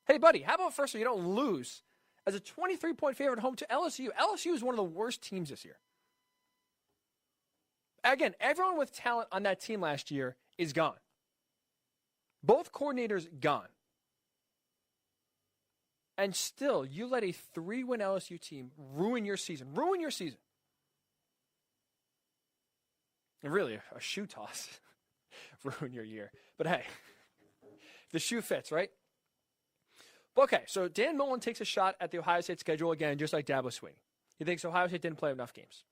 Hey, buddy, how about first of all, you don't lose as a 23-point favorite home to LSU? LSU is one of the worst teams this year. Again, everyone with talent on that team last year is gone. Both coordinators gone. And still, you let a 3-win LSU team ruin your season. Ruin your season. And really, a shoe toss ruin your year. But hey, the shoe fits, right? Okay, so Dan Mullen takes a shot at the Ohio State schedule again, just like Dabo Swinney. He thinks Ohio State didn't play enough games.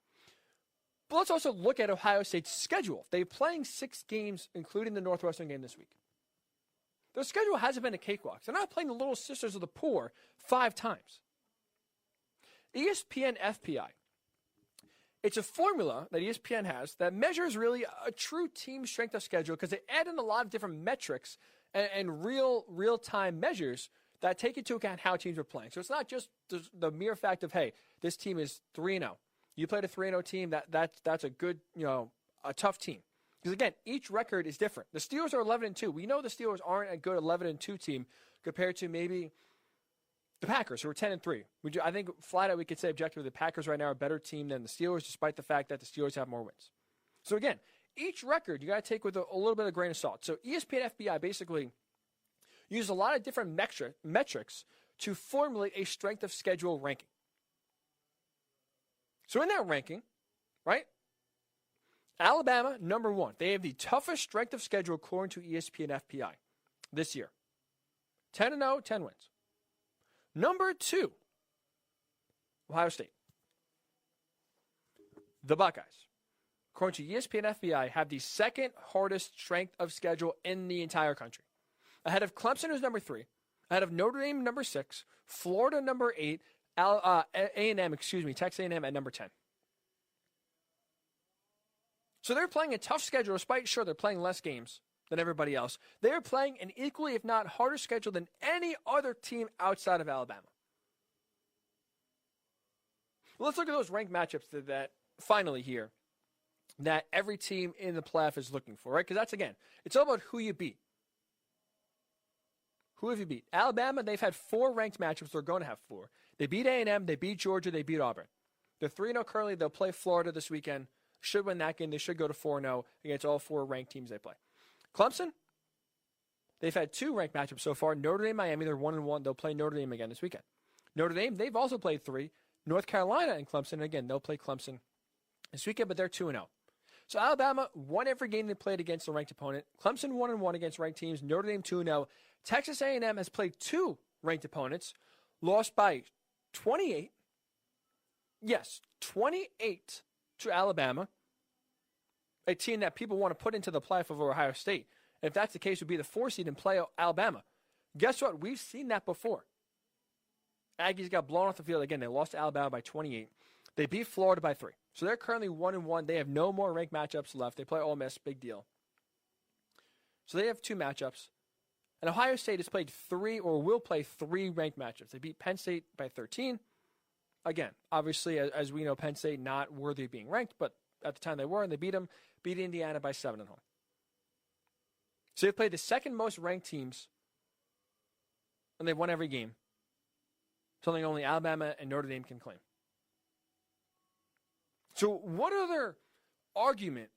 But let's also look at Ohio State's schedule. They're playing 6 games, including the Northwestern game this week. Their schedule hasn't been a cakewalk. They're not playing the Little Sisters of the Poor 5 times. ESPN FPI. It's a formula that ESPN has that measures really a true team strength of schedule because they add in a lot of different metrics and real-time measures that take into account how teams are playing. So it's not just the mere fact of, hey, this team is 3-0. You played a 3-0 team, that's a good, a tough team. Because, again, each record is different. The Steelers are 11-2. We know the Steelers aren't a good 11-2 team compared to maybe the Packers, who are 10-3. I think flat out we could say objectively the Packers right now are a better team than the Steelers, despite the fact that the Steelers have more wins. So, again, each record you got to take with a little bit of grain of salt. So ESPN FBI basically uses a lot of different metrics to formulate a strength of schedule ranking. So in that ranking, right, Alabama, number 1. They have the toughest strength of schedule according to ESPN FPI this year. 10-0, 10 wins. Number 2, Ohio State. The Buckeyes, according to ESPN FPI, have the second hardest strength of schedule in the entire country. Ahead of Clemson, who's number 3. Ahead of Notre Dame, number 6. Florida, number 8. Texas A&M at number 10. So they're playing a tough schedule, despite, sure, they're playing less games than everybody else. They're playing an equally, if not harder schedule than any other team outside of Alabama. Well, let's look at those ranked matchups that finally here, that every team in the playoff is looking for, right? Because that's, again, it's all about who you beat. Who have you beat? Alabama, they've had 4 ranked matchups. They're going to have 4. They beat A&M, they beat Georgia, they beat Auburn. They're 3-0 currently. They'll play Florida this weekend. Should win that game. They should go to 4-0 against all 4 ranked teams they play. Clemson, they've had 2 ranked matchups so far. Notre Dame, Miami, they're 1-1. They'll play Notre Dame again this weekend. Notre Dame, they've also played 3. North Carolina and Clemson, and again, they'll play Clemson this weekend, but they're 2-0. So Alabama won every game they played against a ranked opponent. Clemson 1-1 against ranked teams. Notre Dame 2-0. Texas A&M has played 2 ranked opponents, lost by 28. Yes, 28 to Alabama, a team that people want to put into the playoff over Ohio State. And if that's the case, it would be the 4 seed and play Alabama. Guess what? We've seen that before. Aggies got blown off the field again. They lost to Alabama by 28. They beat Florida by 3. So they're currently 1-1. They have no more ranked matchups left. They play Ole Miss, big deal. So they have 2 matchups. And Ohio State has played 3 or will play 3 ranked matchups. They beat Penn State by 13. Again, obviously, as we know, Penn State not worthy of being ranked, but at the time they were, and they beat them, beat Indiana by 7 at home. So they've played the second most ranked teams, and they've won every game. Something only Alabama and Notre Dame can claim. So what other argument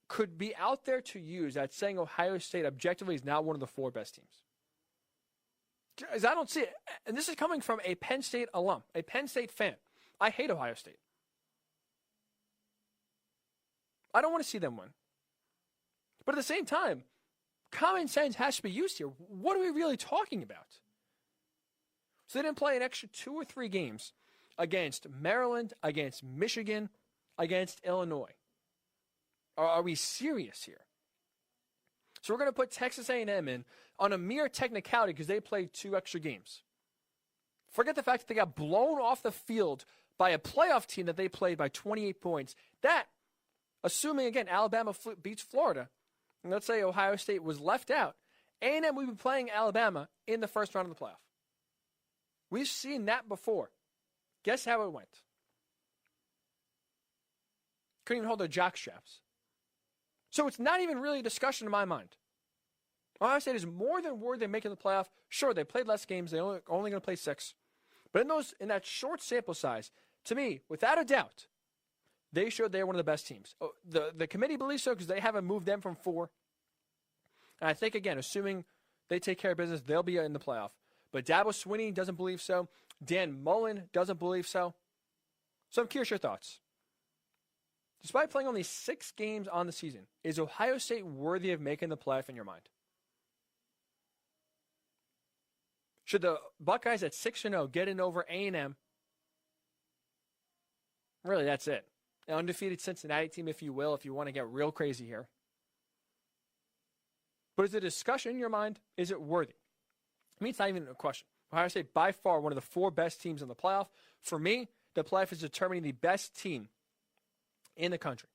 could be out there to use that's saying Ohio State objectively is not one of the 4 best teams? Because I don't see it. And this is coming from a Penn State alum, a Penn State fan. I hate Ohio State. I don't want to see them win. But at the same time, common sense has to be used here. What are we really talking about? So they didn't play an extra 2 or 3 games against Maryland, against Michigan, against Illinois. Are we serious here? So we're going to put Texas A&M in on a mere technicality because they played 2 extra games. Forget the fact that they got blown off the field by a playoff team that they played by 28 points. That, assuming, again, Alabama beats Florida, and let's say Ohio State was left out, A&M would be playing Alabama in the first round of the playoff. We've seen that before. Guess how it went? Couldn't even hold their jock straps. So it's not even really a discussion in my mind. Ohio State is more than worthy of making the playoff. Sure, they played less games. They're only going to play 6. But in that short sample size, to me, without a doubt, they showed they're one of the best teams. The committee believes so because they haven't moved them from 4. And I think, again, assuming they take care of business, they'll be in the playoff. But Dabo Swinney doesn't believe so. Dan Mullen doesn't believe so. So I'm curious your thoughts. Despite playing only 6 games on the season, is Ohio State worthy of making the playoff in your mind? Should the Buckeyes at 6-0 get in over A&M? Really, that's it. An undefeated Cincinnati team, if you will, if you want to get real crazy here. But is the discussion in your mind, is it worthy? I mean, it's not even a question. Ohio State, by far, one of the 4 best teams in the playoff. For me, the playoff is determining the best team in the country.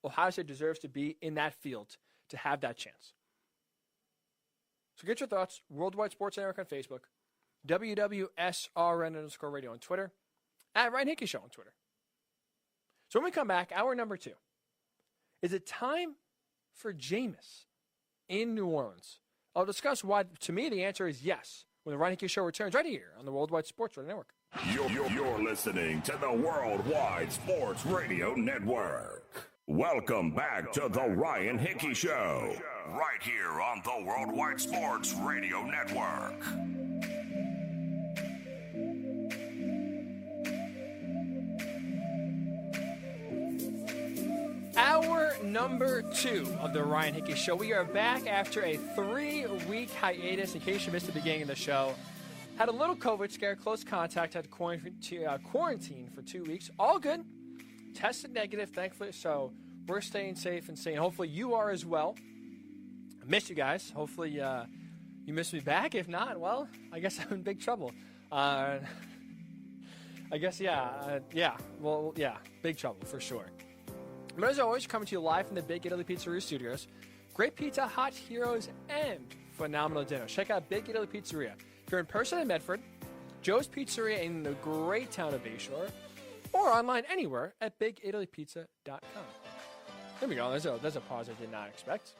Ohio State deserves to be in that field to have that chance. So get your thoughts. Worldwide Sports Network on Facebook. WWSRN_radio on Twitter. At Ryan Hickey Show on Twitter. So when we come back, hour number 2. Is it time for Jameis in New Orleans? I'll discuss why, to me, the answer is yes, when the Ryan Hickey Show returns right here on the Worldwide Sports Radio Network. You're listening to the Worldwide Sports Radio Network. Welcome back to the Ryan Hickey Show, right here on the Worldwide Sports Radio Network. Hour number 2 of the Ryan Hickey Show. We are back after a 3-week hiatus. In case you missed the beginning of the show, had a little COVID scare, close contact, had to quarantine for 2 weeks. All good. Tested negative, thankfully. So we're staying safe and sane. Hopefully you are as well. I missed you guys. Hopefully you missed me back. If not, well, I guess I'm in big trouble. I guess, big trouble for sure. But as always, coming to you live from the Big Italy Pizzeria Studios. Great pizza, hot heroes, and phenomenal dinners. Check out Big Italy Pizzeria. If you're in person in Medford, Joe's Pizzeria in the great town of Bayshore, or online anywhere at BigItalyPizza.com. There we go. There's a pause I did not expect.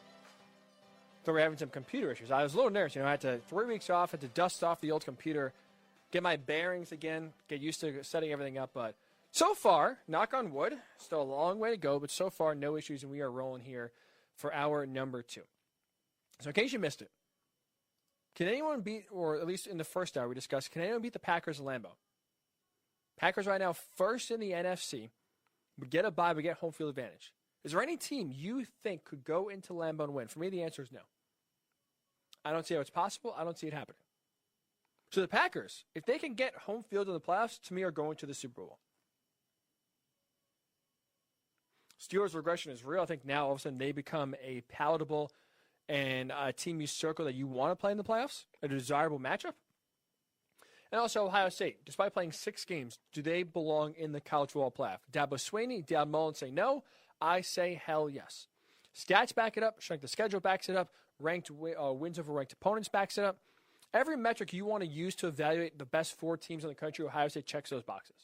So we're having some computer issues. I was a little nervous. I had to 3 weeks off, had to dust off the old computer, get my bearings again, get used to setting everything up, but so far, knock on wood, still a long way to go, but so far, no issues, and we are rolling here for hour number 2. So in case you missed it, can anyone beat, or at least in the first hour we discussed, can anyone beat the Packers in Lambeau? Packers right now first in the NFC, would get a bye, but get home field advantage. Is there any team you think could go into Lambeau and win? For me, the answer is no. I don't see how it's possible. I don't see it happening. So the Packers, if they can get home field in the playoffs, to me, are going to the Super Bowl. Steelers' regression is real. I think now all of a sudden they become a palatable and a team you circle that you want to play in the playoffs, a desirable matchup. And also Ohio State, despite playing 6 games, do they belong in the college football playoff? Dabo Swinney, Dan Mullen say no. I say hell yes. Stats back it up. Strength of schedule backs it up. Ranked wins over ranked opponents backs it up. Every metric you want to use to evaluate the best 4 teams in the country, Ohio State checks those boxes.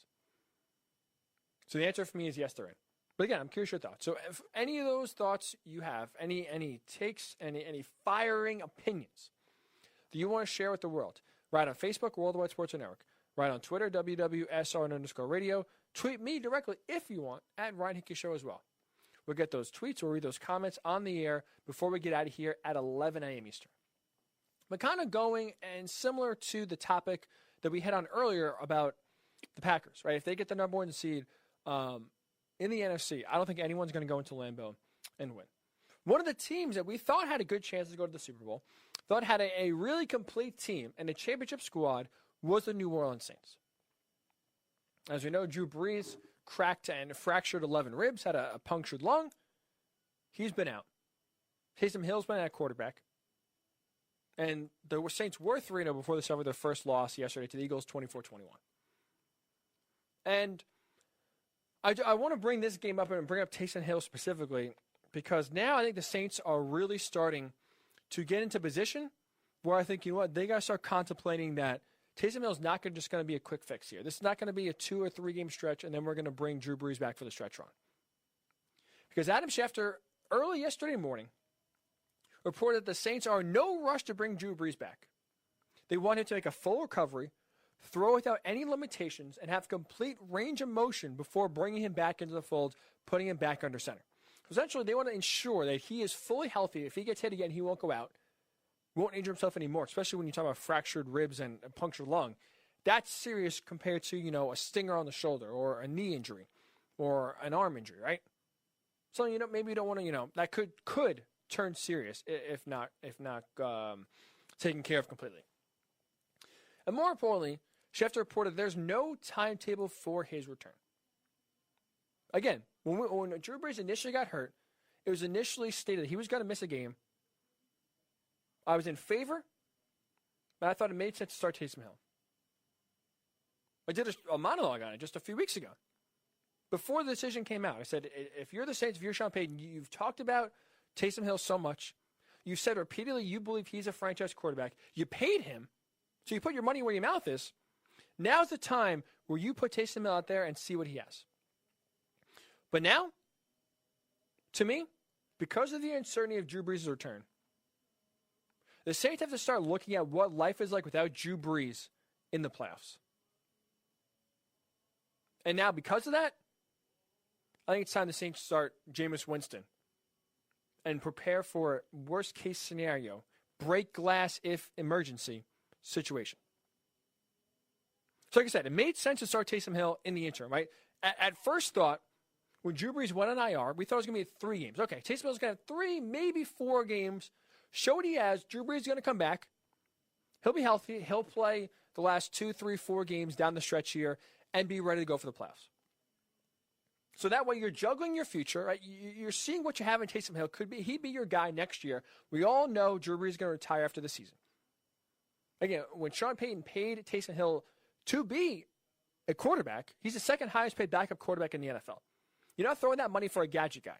So the answer for me is yes, they're in. But again, I'm curious your thoughts. So if any of those thoughts you have, any takes, any firing opinions that you want to share with the world, write on Facebook, Worldwide Sports Network. Write on Twitter, WWSRN_radio. Tweet me directly if you want, at Ryan Hickey Show as well. We'll get those tweets, we'll read those comments on the air before we get out of here at 11 a.m. Eastern. But kind of going and similar to the topic that we had on earlier about the Packers, right? If they get the number 1 seed, in the NFC, I don't think anyone's going to go into Lambeau and win. One of the teams that we thought had a good chance to go to the Super Bowl, thought had a really complete team and a championship squad, was the New Orleans Saints. As we know, Drew Brees cracked and fractured 11 ribs, had a punctured lung. He's been out. Taysom Hill's been at quarterback. And the Saints were 3-0 before they suffered their first loss yesterday to the Eagles, 24-21. And I want to bring this game up and bring up Taysom Hill specifically because now I think the Saints are really starting to get into position where I think, you know what, they got to start contemplating that Taysom Hill is not just going to be a quick fix here. This is not going to be a 2 or 3 game stretch, and then we're going to bring Drew Brees back for the stretch run. Because Adam Schefter, early yesterday morning, reported that the Saints are in no rush to bring Drew Brees back. They want him to make a full recovery, throw without any limitations, and have complete range of motion before bringing him back into the fold, putting him back under center. Essentially, they want to ensure that he is fully healthy. If he gets hit again, he won't go out. won't injure himself anymore, especially when you talk about fractured ribs and a punctured lung. That's serious compared to, a stinger on the shoulder or a knee injury or an arm injury, right? So, maybe you don't want to, that could turn serious if not taken care of completely. And more importantly, Schefter reported there's no timetable for his return. Again, when Drew Brees initially got hurt, it was initially stated he was going to miss a game. I was in favor, but I thought it made sense to start Taysom Hill. I did a monologue on it just a few weeks ago. Before the decision came out, I said, if you're the Saints, if you're Sean Payton, you've talked about Taysom Hill so much. You've said repeatedly you believe he's a franchise quarterback. You paid him, so you put your money where your mouth is. Now's the time where you put Taysom Hill out there and see what he has. But now, to me, because of the uncertainty of Drew Brees' return, the Saints have to start looking at what life is like without Drew Brees in the playoffs. And now, because of that, I think it's time the Saints start Jameis Winston and prepare for worst-case scenario, break glass if emergency situation. So like I said, it made sense to start Taysom Hill in the interim, right? At first thought, when Drew Brees went on IR, we thought it was going to be 3 games. Okay, Taysom Hill's going to have 3, maybe 4 games. Show what he has. Drew Brees is going to come back. He'll be healthy. He'll play the last 2, 3, 4 games down the stretch here and be ready to go for the playoffs. So that way you're juggling your future, right? You're seeing what you have in Taysom Hill. Could be he'd be your guy next year. We all know Drew Brees is going to retire after the season. Again, when Sean Payton paid Taysom Hill to be a quarterback, he's the second highest paid backup quarterback in the NFL. You're not throwing that money for a gadget guy.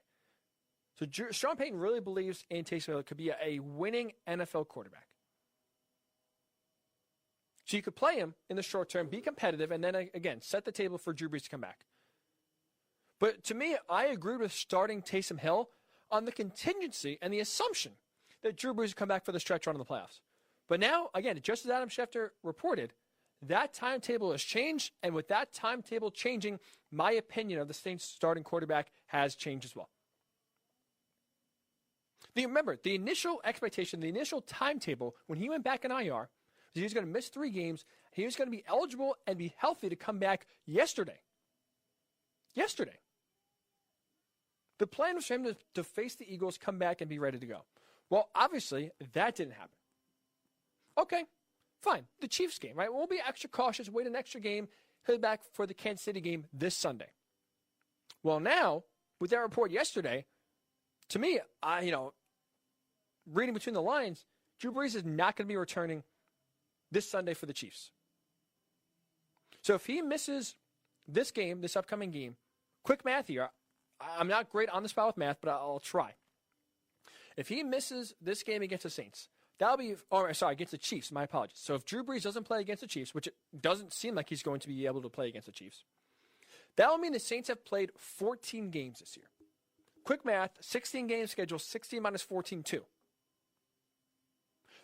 So Sean Payton really believes in Taysom Hill could be a winning NFL quarterback. So you could play him in the short term, be competitive, and then, again, set the table for Drew Brees to come back. But to me, I agreed with starting Taysom Hill on the contingency and the assumption that Drew Brees would come back for the stretch run in the playoffs. But now, again, just as Adam Schefter reported, that timetable has changed, and with that timetable changing, my opinion of the Saints starting quarterback has changed as well. Remember, the initial expectation, the initial timetable, when he went back in IR, was he was going to miss 3 games. He was going to be eligible and be healthy to come back yesterday. Yesterday. The plan was for him to face the Eagles, come back, and be ready to go. Well, obviously, that didn't happen. Okay, fine. The Chiefs game, right? We'll be extra cautious, wait an extra game, head back for the Kansas City game this Sunday. Well, now, with that report yesterday, to me, reading between the lines, Drew Brees is not going to be returning this Sunday for the Chiefs. So if he misses this game, this upcoming game, quick math here, I'm not great on the spot with math, but I'll try. If he misses this game against the Saints, against the Chiefs, my apologies. So if Drew Brees doesn't play against the Chiefs, which it doesn't seem like he's going to be able to play against the Chiefs, that will mean the Saints have played 14 games this year. Quick math, 16 games scheduled, 16 minus 14, 2.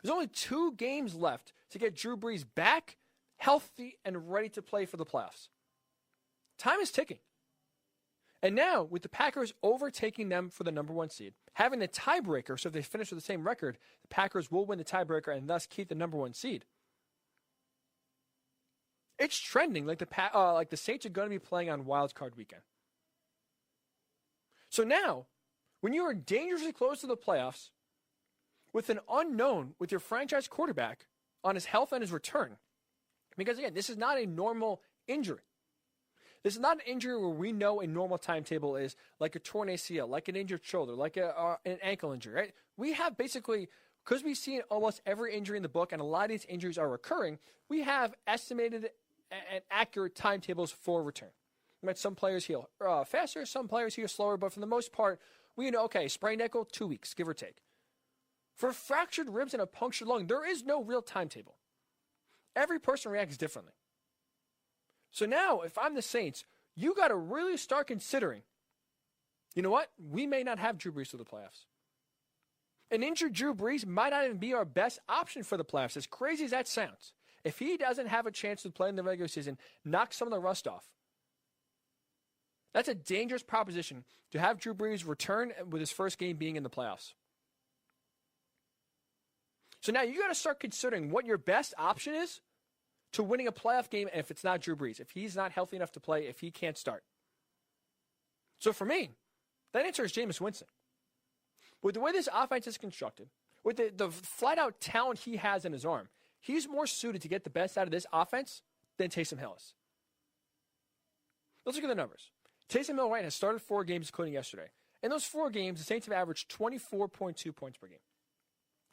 There's only 2 games left to get Drew Brees back, healthy, and ready to play for the playoffs. Time is ticking. And now, with the Packers overtaking them for the number 1 seed, having the tiebreaker, so if they finish with the same record, the Packers will win the tiebreaker and thus keep the number 1 seed. It's trending like the Saints are going to be playing on Wild Card Weekend. So now, when you are dangerously close to the playoffs, with an unknown with your franchise quarterback on his health and his return, because again, this is not a normal injury. This is not an injury where we know a normal timetable is, like a torn ACL, like an injured shoulder, like an ankle injury, right? We have basically, because we've seen almost every injury in the book, and a lot of these injuries are recurring, we have estimated and accurate timetables for return. Right? Some players heal faster, some players heal slower, but for the most part, we know, okay, sprained ankle, 2 weeks, give or take. For fractured ribs and a punctured lung, there is no real timetable. Every person reacts differently. So now, if I'm the Saints, you got to really start considering, you know what? We may not have Drew Brees for the playoffs. An injured Drew Brees might not even be our best option for the playoffs, as crazy as that sounds. If he doesn't have a chance to play in the regular season, knock some of the rust off. That's a dangerous proposition to have Drew Brees return with his first game being in the playoffs. So now you got to start considering what your best option is to winning a playoff game if it's not Drew Brees, if he's not healthy enough to play, if he can't start. So for me, that answer is Jameis Winston. With the way this offense is constructed, with the flat-out talent he has in his arm, he's more suited to get the best out of this offense than Taysom Hill is. Let's look at the numbers. Taysom Hill has started 4 games, including yesterday. In those 4 games, the Saints have averaged 24.2 points per game.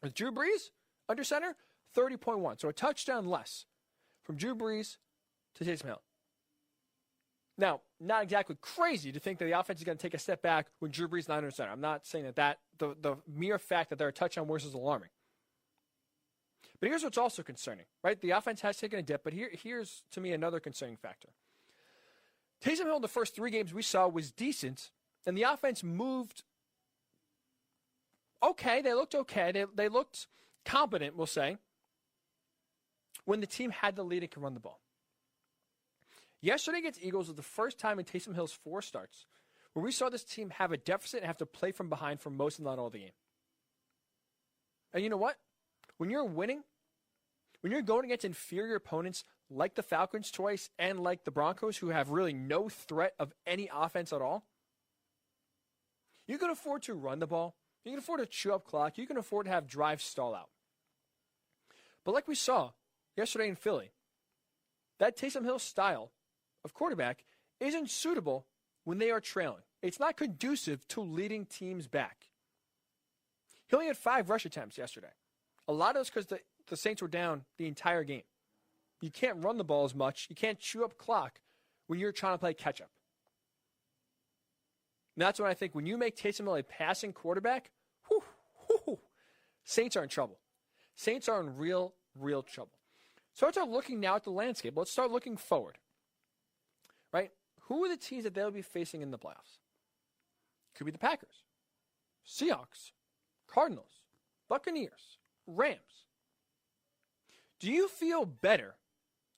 With Drew Brees, under center, 30.1. So a touchdown less from Drew Brees to Taysom Hill. Now, not exactly crazy to think that the offense is going to take a step back when Drew Brees is not under center. I'm not saying that the mere fact that they're a touchdown worse is alarming. But here's what's also concerning, right? The offense has taken a dip, but here's, to me, another concerning factor. Taysom Hill in the first 3 games we saw was decent, and the offense moved okay. They looked okay. They looked competent, we'll say, when the team had the lead and could run the ball. Yesterday against Eagles was the first time in Taysom Hill's 4 starts where we saw this team have a deficit and have to play from behind for most, if not all, of the game. And you know what? When you're winning, when you're going against inferior opponents like the Falcons twice and like the Broncos, who have really no threat of any offense at all, you can afford to run the ball. You can afford to chew up clock. You can afford to have drives stall out. But like we saw yesterday in Philly, that Taysom Hill style of quarterback isn't suitable when they are trailing. It's not conducive to leading teams back. He only had 5 rush attempts yesterday. A lot of those because the Saints were down the entire game. You can't run the ball as much. You can't chew up clock when you're trying to play catch-up. And that's when I think when you make Taysom Hill a passing quarterback, Saints are in trouble. Saints are in real trouble. So let's start looking now at the landscape. Let's start looking forward. Right? Who are the teams that they'll be facing in the playoffs? Could be the Packers, Seahawks, Cardinals, Buccaneers, Rams. Do you feel better?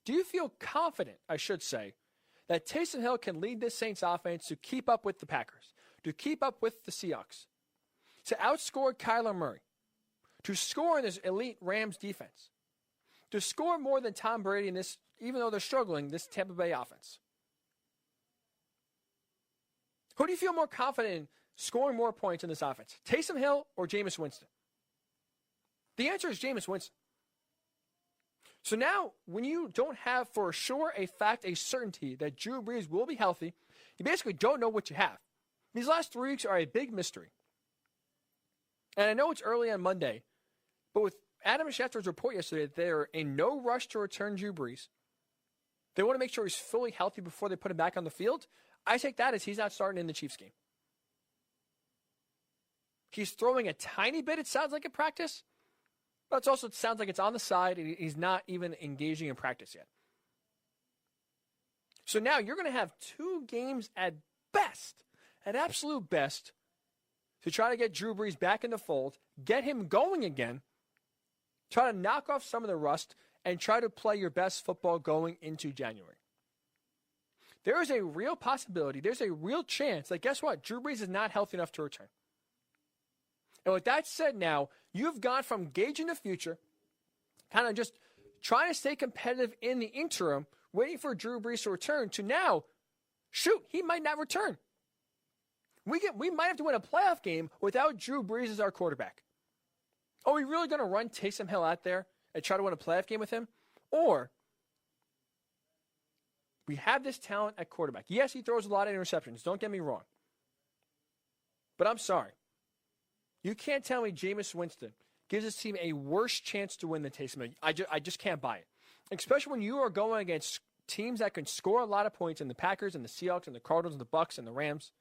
Do you feel confident, I should say, that Taysom Hill can lead this Saints offense to keep up with the Packers, to keep up with the Seahawks, to outscore Kyler Murray, to score in this elite Rams defense, to score more than Tom Brady in this, even though they're struggling, this Tampa Bay offense? Who do you feel more confident in scoring more points in this offense, Taysom Hill or Jameis Winston? The answer is Jameis Winston. So now, when you don't have for sure a fact, a certainty that Drew Brees will be healthy, you basically don't know what you have. These last 3 weeks are a big mystery. And I know it's early on Monday, but with Adam Schefter's report yesterday that they're in no rush to return Drew Brees, they want to make sure he's fully healthy before they put him back on the field. I take that as he's not starting in the Chiefs game. He's throwing a tiny bit, it sounds like, at practice. But it sounds like it's on the side, and he's not even engaging in practice yet. So now you're going to have 2 games at best, at absolute best, to try to get Drew Brees back in the fold, get him going again, try to knock off some of the rust, and try to play your best football going into January. There is a real possibility, there's a real chance that, guess what, Drew Brees is not healthy enough to return. And with that said now, you've gone from gauging the future, kind of just trying to stay competitive in the interim, waiting for Drew Brees to return, to now, shoot, he might not return. We might have to win a playoff game without Drew Brees as our quarterback. Are we really going to run Taysom Hill out there and try to win a playoff game with him? Or we have this talent at quarterback. Yes, he throws a lot of interceptions. Don't get me wrong. But I'm sorry. You can't tell me Jameis Winston gives his team a worse chance to win than Taysom Hill. I just can't buy it. Especially when you are going against teams that can score a lot of points in the Packers and the Seahawks and the Cardinals and the Bucs and the Rams.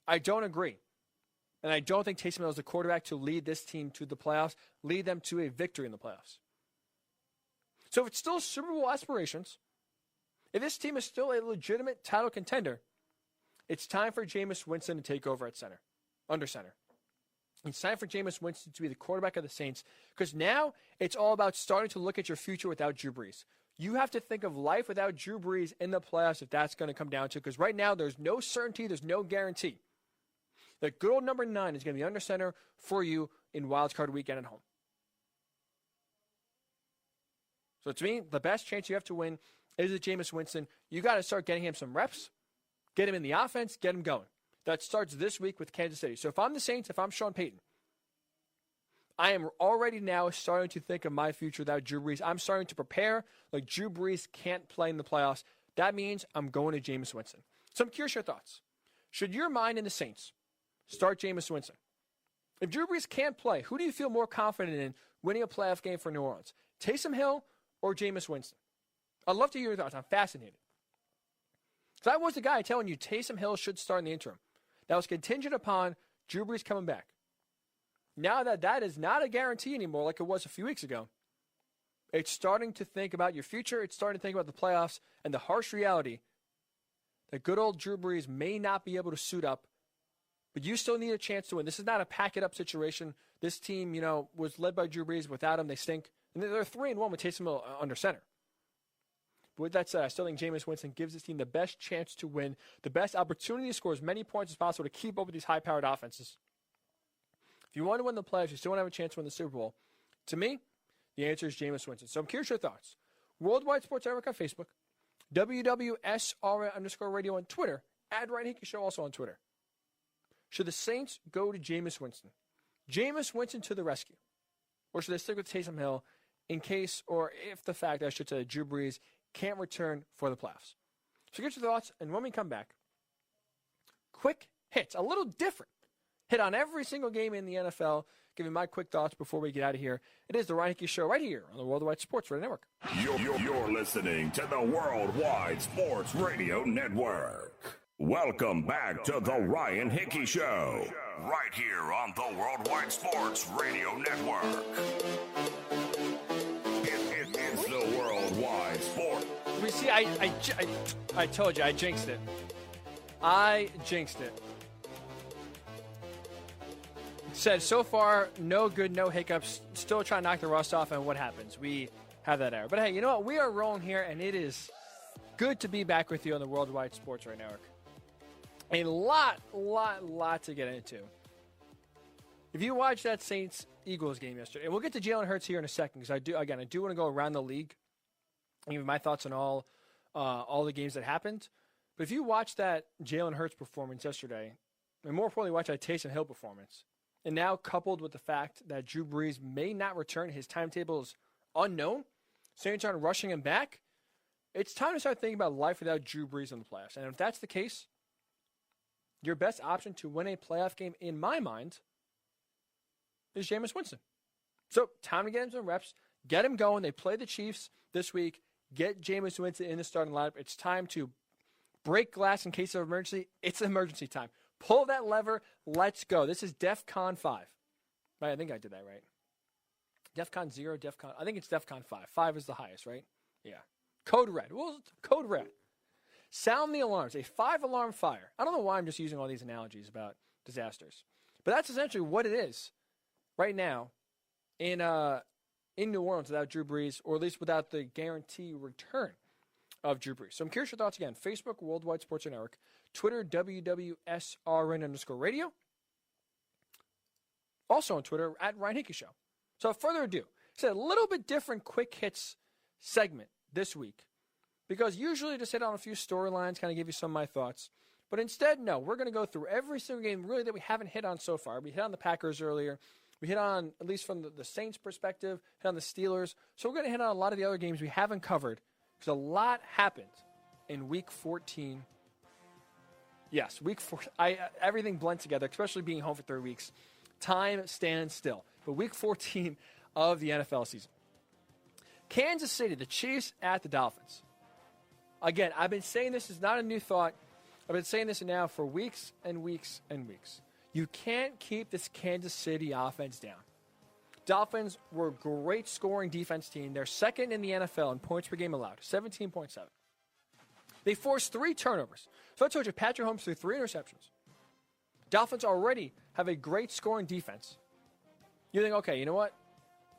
I don't agree. And I don't think Taysom Hill is the quarterback to lead this team to the playoffs, lead them to a victory in the playoffs. So if it's still Super Bowl aspirations, if this team is still a legitimate title contender, it's time for Jameis Winston to take over at center, under center. It's time for Jameis Winston to be the quarterback of the Saints, because now it's all about starting to look at your future without Drew Brees. You have to think of life without Drew Brees in the playoffs if that's going to come down to it, because right now there's no certainty, there's no guarantee that good old number 9 is going to be under center for you in Wild Card Weekend at home. So to me, the best chance you have to win is with Jameis Winston. You got to start getting him some reps, get him in the offense, get him going. That starts this week with Kansas City. So if I'm the Saints, if I'm Sean Payton, I am already now starting to think of my future without Drew Brees. I'm starting to prepare like Drew Brees can't play in the playoffs. That means I'm going to Jameis Winston. So I'm curious your thoughts. Should your mind in the Saints start Jameis Winston? If Drew Brees can't play, who do you feel more confident in winning a playoff game for New Orleans? Taysom Hill or Jameis Winston? I'd love to hear your thoughts. I'm fascinated. So I was the guy telling you Taysom Hill should start in the interim. That was contingent upon Drew Brees coming back. Now that is not a guarantee anymore like it was a few weeks ago, it's starting to think about your future. It's starting to think about the playoffs and the harsh reality that good old Drew Brees may not be able to suit up, but you still need a chance to win. This is not a pack-it-up situation. This team, was led by Drew Brees. Without him, they stink. And they're 3-1 with Taysom Hill under center. But with that said, I still think Jameis Winston gives this team the best chance to win, the best opportunity to score as many points as possible to keep up with these high-powered offenses. If you want to win the playoffs, you still want to have a chance to win the Super Bowl. To me, the answer is Jameis Winston. So I'm curious your thoughts. Worldwide Sports Network on Facebook, WWSRN_radio on Twitter, @Ryan Hickey Show also on Twitter. Should the Saints go to Jameis Winston? Jameis Winston to the rescue? Or should they stick with Taysom Hill in case, or if the fact, I should say, Drew Brees can't return for the playoffs? So get your thoughts, and when we come back, quick hits, a little different. Hit on every single game in the NFL, giving my quick thoughts before we get out of here. It is the Ryan Hickey Show right here on the Worldwide Sports Radio Network. You're listening to the Worldwide Sports Radio Network. Welcome back to the Ryan Hickey Show, right here on the Worldwide Sports Radio Network. It's the Worldwide Sports. We see, I told you, I jinxed it. I jinxed it. Said so far, no good, no hiccups. Still trying to knock the rust off, and what happens? We have that error. But hey, you know what? We are rolling here, and it is good to be back with you on the Worldwide Sports Radio Network. A lot to get into. If you watched that Saints-Eagles game yesterday, and we'll get to Jalen Hurts here in a second, because I do want to go around the league and give my thoughts on all the games that happened. But if you watched that Jalen Hurts performance yesterday, and more importantly, watch that Taysom Hill performance, and now coupled with the fact that Drew Brees may not return, his timetable is unknown, Saints aren't rushing him back, it's time to start thinking about life without Drew Brees in the playoffs. And if that's the case, your best option to win a playoff game, in my mind, is Jameis Winston. So, time to get him some reps, get him going. They play the Chiefs this week. Get Jameis Winston in the starting lineup. It's time to break glass in case of emergency. It's emergency time. Pull that lever. Let's go. This is DEFCON 5. Right, I think I did that right. DEFCON 0, DEFCON. I think it's DEFCON 5. 5 is the highest, right? Yeah. Code red. Well, code red. Sound the alarms. A 5-alarm fire. I don't know why I'm just using all these analogies about disasters. But that's essentially what it is right now in New Orleans without Drew Brees, or at least without the guarantee return of Drew Brees. So I'm curious your thoughts again. Facebook, Worldwide Sports Network. Twitter, WWSRN_radio. Also on Twitter, @Ryan Hickey Show. So without further ado, it's a little bit different quick hits segment this week. Because usually I just hit on a few storylines, kind of give you some of my thoughts. But instead, no, we're going to go through every single game really that we haven't hit on so far. We hit on the Packers earlier. We hit on, at least from the Saints perspective, hit on the Steelers. So we're going to hit on a lot of the other games we haven't covered. Because a lot happened in Week 14. Yes, Week 4. Everything blends together, especially being home for 3 weeks. Time stands still. But Week 14 of the NFL season. Kansas City, the Chiefs at the Dolphins. Again, I've been saying this is not a new thought. I've been saying this now for weeks and weeks and weeks. You can't keep this Kansas City offense down. Dolphins were a great scoring defense team. They're second in the NFL in points per game allowed, 17.7. They forced 3 turnovers. So I told you, Patrick Mahomes threw 3 interceptions. Dolphins already have a great scoring defense. You think, okay, you know what?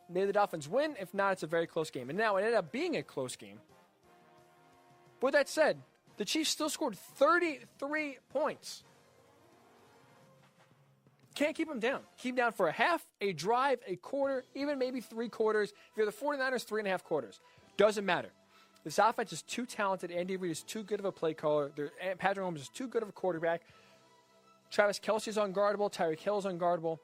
Maybe the Dolphins win. If not, it's a very close game. And now it ended up being a close game. But with that said, the Chiefs still scored 33 points. Can't keep them down. Keep them down for a half, a drive, a quarter, even maybe 3 quarters. If you're the 49ers, 3.5 quarters. Doesn't matter. This offense is too talented. Andy Reid is too good of a play caller. Patrick Mahomes is too good of a quarterback. Travis Kelce is unguardable. Tyreek Hill is unguardable.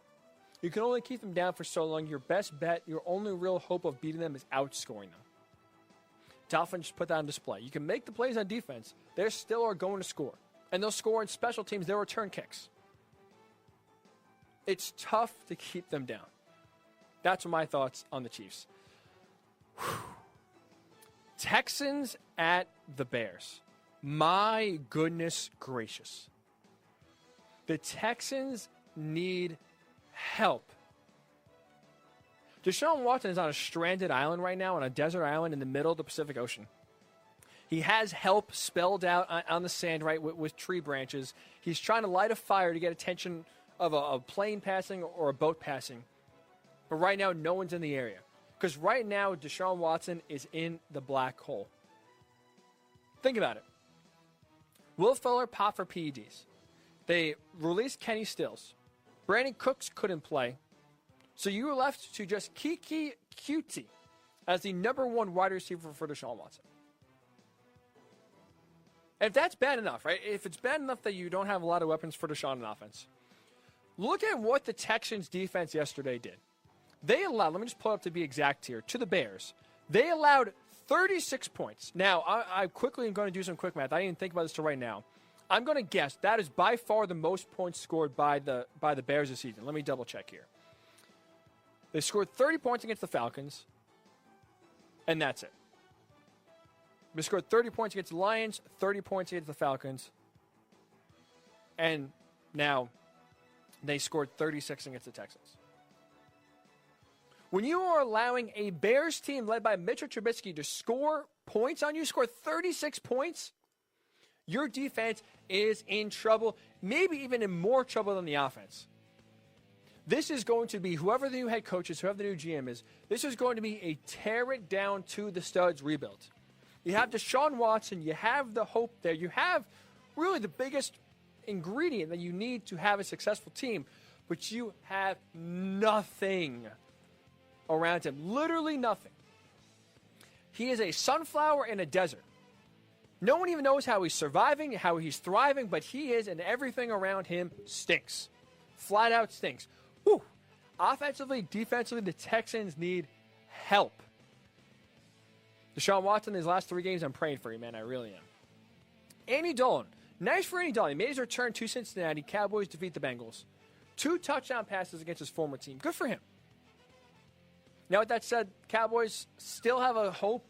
You can only keep them down for so long. Your best bet, your only real hope of beating them is outscoring them. Dolphins put that on display. You can make the plays on defense. They still are going to score. And they'll score in special teams. They'll return kicks. It's tough to keep them down. That's my thoughts on the Chiefs. Whew. Texans at the Bears. My goodness gracious. The Texans need help. Deshaun Watson is on a stranded island right now, on a desert island in the middle of the Pacific Ocean. He has help spelled out on the sand, right, with tree branches. He's trying to light a fire to get attention of a plane passing or a boat passing. But right now, no one's in the area. Because right now, Deshaun Watson is in the black hole. Think about it. Will Fuller popped for PEDs. They released Kenny Stills. Brandon Cooks couldn't play. So you were left to just Kiki Cutie as the number one wide receiver for Deshaun Watson. And if that's bad enough, right? If it's bad enough that you don't have a lot of weapons for Deshaun in offense, look at what the Texans defense yesterday did. They allowed, let me just pull it up to be exact here, to the Bears. They allowed 36 points. Now, I quickly am going to do some quick math. I didn't even think about this till right now. I'm going to guess that is by far the most points scored by the Bears this season. Let me double check here. They scored 30 points against the Falcons, and that's it. They scored 30 points against the Lions, 30 points against the Falcons, and now they scored 36 against the Texans. When you are allowing a Bears team led by Mitchell Trubisky to score points on you, score 36 points, your defense is in trouble, maybe even in more trouble than the offense. This is going to be, whoever the new head coach is, whoever the new GM is, this is going to be a tear it down to the studs rebuild. You have Deshaun Watson, you have the hope there, you have really the biggest ingredient that you need to have a successful team, but you have nothing around him. Literally nothing. He is a sunflower in a desert. No one even knows how he's surviving, how he's thriving, but he is, and everything around him stinks. Flat out stinks. Whew. Offensively, defensively, the Texans need help. Deshaun Watson, his last 3 games, I'm praying for you, man. I really am. Andy Dalton. Nice for Andy Dalton. He made his return to Cincinnati. Cowboys defeat the Bengals. 2 touchdown passes against his former team. Good for him. Now, with that said, Cowboys still have a hope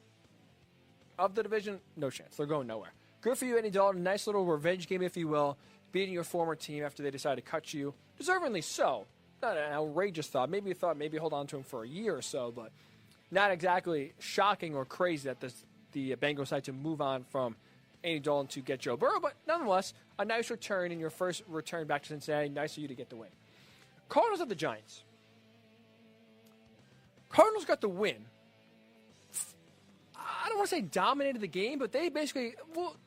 of the division. No chance. They're going nowhere. Good for you, Andy Dalton. Nice little revenge game, if you will, beating your former team after they decided to cut you. Deservingly so. Not an outrageous thought. Maybe you thought maybe hold on to him for a year or so, but not exactly shocking or crazy that the Bengals decided to move on from Andy Dalton to get Joe Burrow. But nonetheless, a nice return in your first return back to Cincinnati. Nice of you to get the win. Cardinals at the Giants. Cardinals got the win. I don't want to say dominated the game, but they basically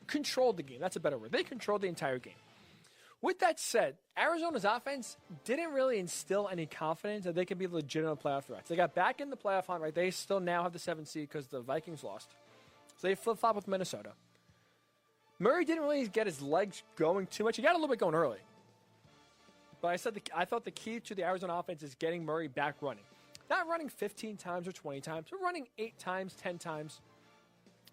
controlled the game. That's a better word. They controlled the entire game. With that said, Arizona's offense didn't really instill any confidence that they could be legitimate playoff threats. They got back in the playoff hunt, right? They still now have the 7th seed because the Vikings lost. So they flip-flop with Minnesota. Murray didn't really get his legs going too much. He got a little bit going early. But I thought the key to the Arizona offense is getting Murray back running. Not running 15 times or 20 times, but running 8 times, 10 times.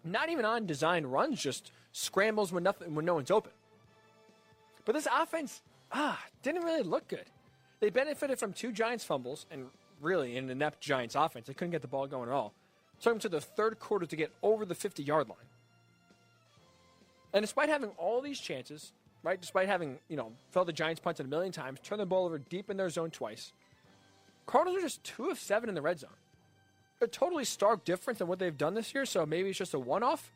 Not even on design runs, just scrambles when no one's open. But this offense, didn't really look good. They benefited from 2 Giants fumbles, and really, in an inept Giants offense, they couldn't get the ball going at all. Took them to the third quarter to get over the 50-yard line. And despite having all these chances, right, despite having, felt the Giants punted a million times, turned the ball over deep in their zone twice, Cardinals are just 2 of 7 in the red zone. A totally stark difference than what they've done this year, so maybe it's just a one-off.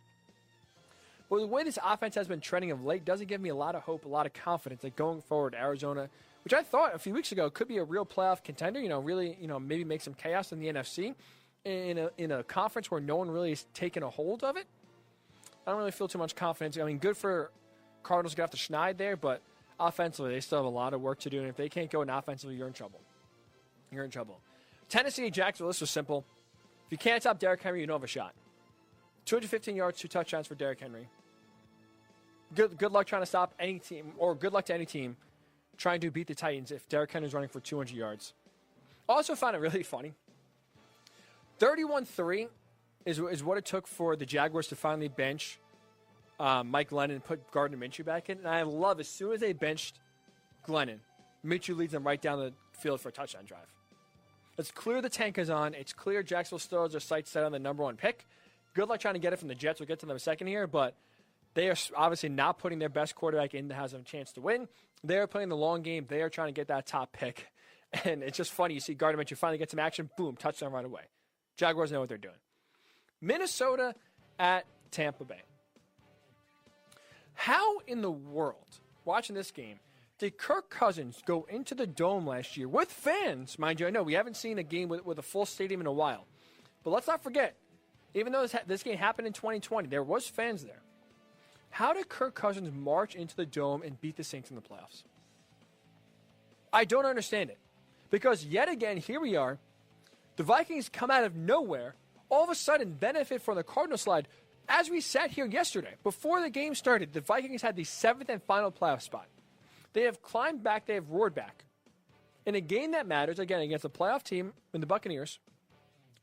But the way this offense has been trending of late doesn't give me a lot of hope, a lot of confidence that going forward, Arizona, which I thought a few weeks ago could be a real playoff contender, really, maybe make some chaos in the NFC in a conference where no one really is taking a hold of it. I don't really feel too much confidence. I mean, good for Cardinals to get off the schneid there, but offensively, they still have a lot of work to do, and if they can't go in offensively, you're in trouble. You're in trouble. Tennessee, Jacksonville, this was simple. If you can't stop Derrick Henry, you don't have a shot. 215 yards, 2 touchdowns for Derrick Henry. Good luck trying to stop any team, or good luck to any team trying to beat the Titans if Derrick Henry's running for 200 yards. Also found it really funny. 31-3 is what it took for the Jaguars to finally bench Mike Glennon and put Gardner Minshew back in. And I love, as soon as they benched Glennon, Minshew leads them right down the field for a touchdown drive. It's clear the tank is on. It's clear Jacksonville still has their sights set on the number 1 pick. Good luck trying to get it from the Jets. We'll get to them in a second here, but they are obviously not putting their best quarterback in that has a chance to win. They are playing the long game. They are trying to get that top pick. And it's just funny. You see Gardner Minshew finally get some action. Boom, touchdown right away. Jaguars know what they're doing. Minnesota at Tampa Bay. How in the world, watching this game, did Kirk Cousins go into the Dome last year with fans? Mind you, I know we haven't seen a game with a full stadium in a while. But let's not forget, even though this game happened in 2020, there was fans there. How did Kirk Cousins march into the Dome and beat the Saints in the playoffs? I don't understand it. Because yet again, here we are. The Vikings come out of nowhere, all of a sudden benefit from the Cardinal slide. As we sat here yesterday, before the game started, the Vikings had the 7th and final playoff spot. They have climbed back. They have roared back. In a game that matters, again, against a playoff team in the Buccaneers,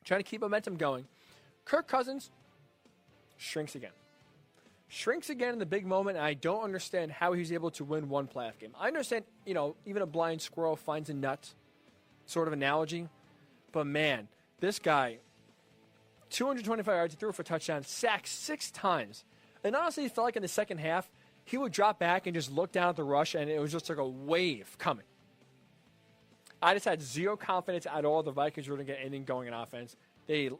trying to keep momentum going, Kirk Cousins shrinks again. Shrinks again in the big moment, and I don't understand how he's able to win one playoff game. I understand, even a blind squirrel finds a nut sort of analogy. But, man, this guy, 225 yards, he threw for a touchdown, sacked 6 times. And honestly, it felt like in the second half, he would drop back and just look down at the rush, and it was just like a wave coming. I just had zero confidence at all the Vikings were going to get anything going in offense. They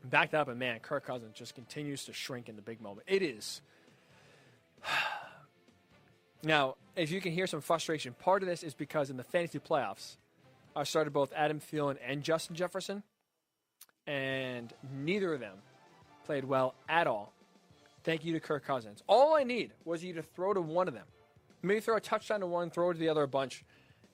backed up, and, man, Kirk Cousins just continues to shrink in the big moment. It is. Now, if you can hear some frustration, part of this is because in the fantasy playoffs, I started both Adam Thielen and Justin Jefferson, and neither of them played well at all. Thank you to Kirk Cousins. All I need was you to throw to one of them. Maybe throw a touchdown to one, throw to the other a bunch.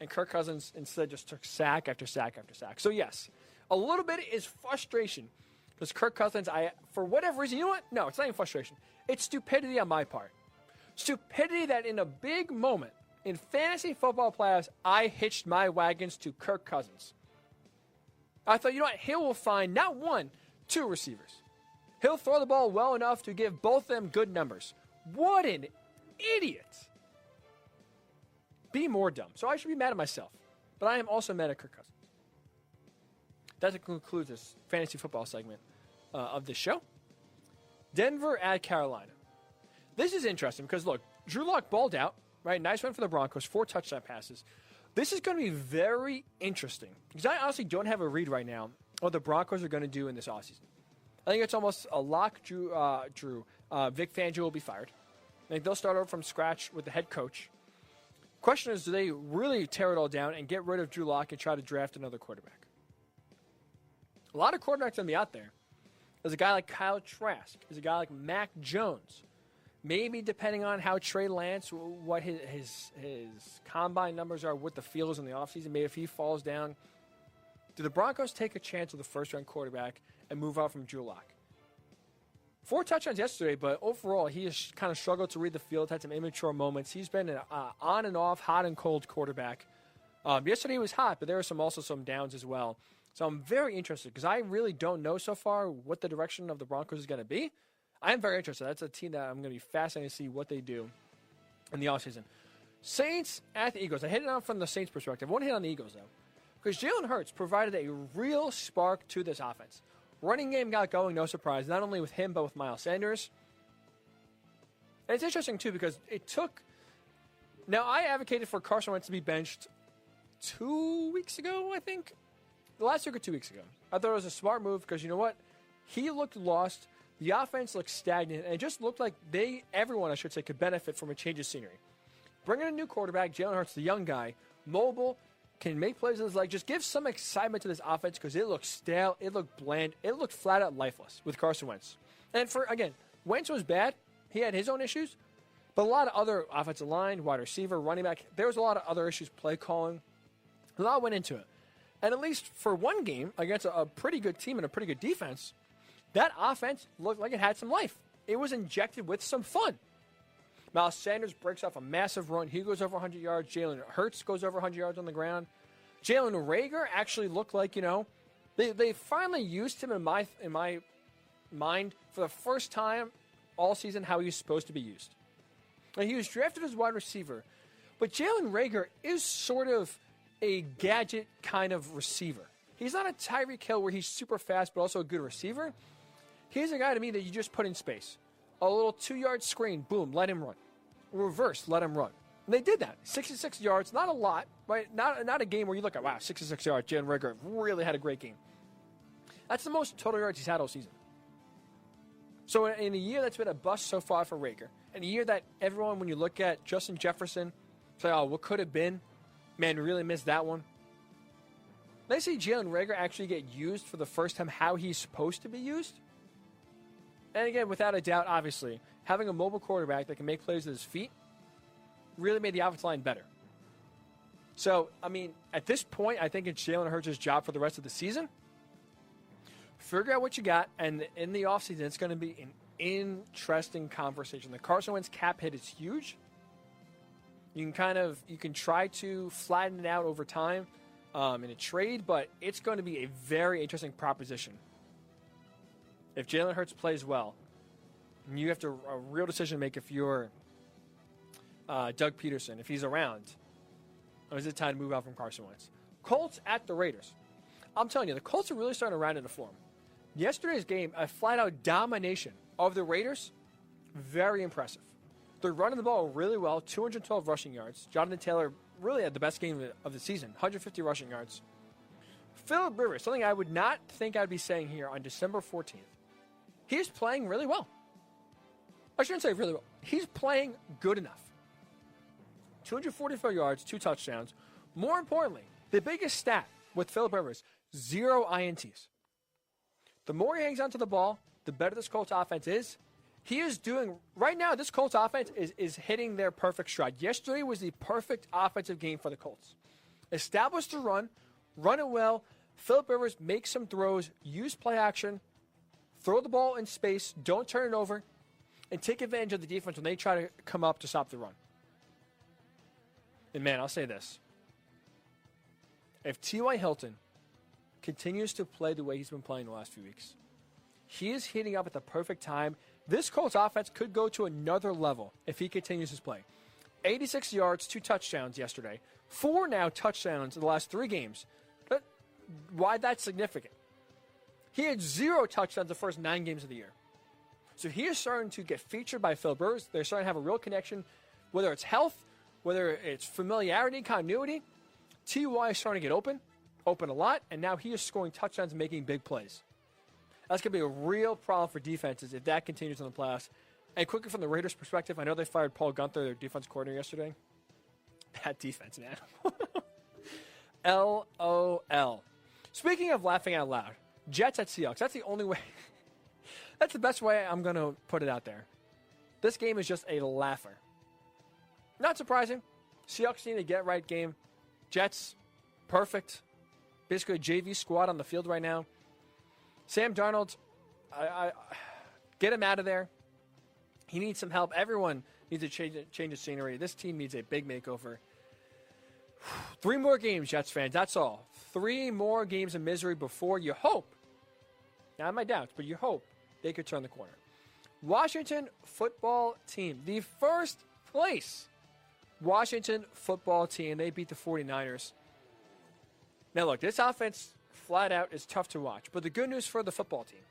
And Kirk Cousins instead just took sack after sack after sack. So, yes, a little bit is frustration. Because Kirk Cousins, for whatever reason, you know what? No, it's not even frustration. It's stupidity on my part. Stupidity that in a big moment, in fantasy football playoffs, I hitched my wagons to Kirk Cousins. I thought, you know what? He will find not 1, 2 receivers. He'll throw the ball well enough to give both of them good numbers. What an idiot. Be more dumb. So I should be mad at myself. But I am also mad at Kirk Cousins. That concludes this fantasy football segment of the show. Denver at Carolina. This is interesting because, look, Drew Lock balled out. Right, nice one for the Broncos, 4 touchdown passes. This is going to be very interesting because I honestly don't have a read right now what the Broncos are going to do in this offseason. I think it's almost a lock. Vic Fangio will be fired. I think they'll start over from scratch with the head coach. Question is, do they really tear it all down and get rid of Drew Lock and try to draft another quarterback? A lot of quarterbacks going to be out there. There's a guy like Kyle Trask. There's a guy like Mac Jones. Maybe depending on how Trey Lance, what his combine numbers are, what the feel is in the offseason, maybe if he falls down. Do the Broncos take a chance with the first-round quarterback and move out from Drew Lock? 4 touchdowns yesterday, but overall he has kind of struggled to read the field, had some immature moments. He's been an on and off, hot and cold quarterback. Yesterday he was hot, but there were also some downs as well. So I'm very interested because I really don't know so far what the direction of the Broncos is going to be. I am very interested. That's a team that I'm going to be fascinated to see what they do in the offseason. Saints at the Eagles. I hit it on from the Saints' perspective. I want to hit on the Eagles, though, because Jalen Hurts provided a real spark to this offense. Running game got going, no surprise, not only with him but with Miles Sanders. And it's interesting, too, because it took – now, I advocated for Carson Wentz to be benched 2 weeks ago, I think. The last week or 2 weeks ago. I thought it was a smart move because, you know what? He looked lost. The offense looked stagnant, and it just looked like everyone, could benefit from a change of scenery. Bring in a new quarterback, Jalen Hurts, the young guy, mobile, can make plays with his leg. Just give some excitement to this offense because it looked stale, it looked bland, it looked flat out lifeless with Carson Wentz. And Wentz was bad. He had his own issues, but a lot of other offensive line, wide receiver, running back, there was a lot of other issues, play calling. A lot went into it. And at least for one game against a pretty good team and a pretty good defense, that offense looked like it had some life. It was injected with some fun. Miles Sanders breaks off a massive run. He goes over 100 yards. Jalen Hurts goes over 100 yards on the ground. Jalen Reagor actually looked like, they finally used him in my mind for the first time all season how he was supposed to be used. And he was drafted as wide receiver, but Jalen Reagor is sort of a gadget kind of receiver. He's not a Tyreek Hill where he's super fast but also a good receiver. He's a guy to me that you just put in space. A little 2-yard screen, boom, let him run. Reverse, let him run. And they did that. 66 yards, not a lot, right? Not a game where you look at, wow, 66 yards, Jalen Reagor really had a great game. That's the most total yards he's had all season. So in a year that's been a bust so far for Reagor, and a year that everyone, when you look at Justin Jefferson, say, oh, what could have been? Man, we really missed that one. They see Jalen Reagor actually get used for the first time how he's supposed to be used. And again, without a doubt, obviously, having a mobile quarterback that can make plays with his feet really made the offensive line better. So, I mean, at this point, I think it's Jalen Hurts' job for the rest of the season. Figure out what you got, and in the offseason, it's going to be an interesting conversation. The Carson Wentz cap hit is huge. You can try to flatten it out over time in a trade, but it's going to be a very interesting proposition. If Jalen Hurts plays well, you have a real decision to make if you're Doug Peterson, if he's around, or is it time to move out from Carson Wentz? Colts at the Raiders. I'm telling you, the Colts are really starting to round into form. Yesterday's game, a flat-out domination of the Raiders, very impressive. They're running the ball really well, 212 rushing yards. Jonathan Taylor really had the best game of the season, 150 rushing yards. Philip Rivers, something I would not think I'd be saying here on December 14th. He's playing really well. I shouldn't say really well. He's playing good enough. 244 yards, 2 touchdowns. More importantly, the biggest stat with Philip Rivers, 0 INTs. The more he hangs onto the ball, the better this Colts offense is. He is doing, right now, this Colts offense is hitting their perfect stride. Yesterday was the perfect offensive game for the Colts. Establish the run it well. Philip Rivers makes some throws, use play action, throw the ball in space, don't turn it over, and take advantage of the defense when they try to come up to stop the run. And man, I'll say this. If T.Y. Hilton continues to play the way he's been playing the last few weeks, he is hitting up at the perfect time. This Colts offense could go to another level if he continues his play. 86 yards, 2 touchdowns yesterday. 4 now touchdowns in the last 3 games. Why that's significant? He had 0 touchdowns the first 9 games of the year. So he is starting to get featured by Phil Rivers. They're starting to have a real connection, whether it's health, whether it's familiarity, continuity. T.Y. is starting to get open a lot, and now he is scoring touchdowns and making big plays. That's going to be a real problem for defenses if that continues in the playoffs. And quickly from the Raiders' perspective, I know they fired Paul Gunther, their defense coordinator, yesterday. Bad defense, man. LOL. Speaking of laughing out loud, Jets at Seahawks. That's the only way. That's the best way I'm going to put it out there. This game is just a laugher. Not surprising. Seahawks need a get-right game. Jets, perfect. Basically a JV squad on the field right now. Sam Darnold, I get him out of there. He needs some help. Everyone needs a change of scenery. This team needs a big makeover. 3 more games, Jets fans. That's all. 3 more games of misery before you hope. Now, I have my doubts, but you hope they could turn the corner. Washington football team. The first place Washington football team. They beat the 49ers. Now, look, this offense flat out is tough to watch. But the good news for the football team,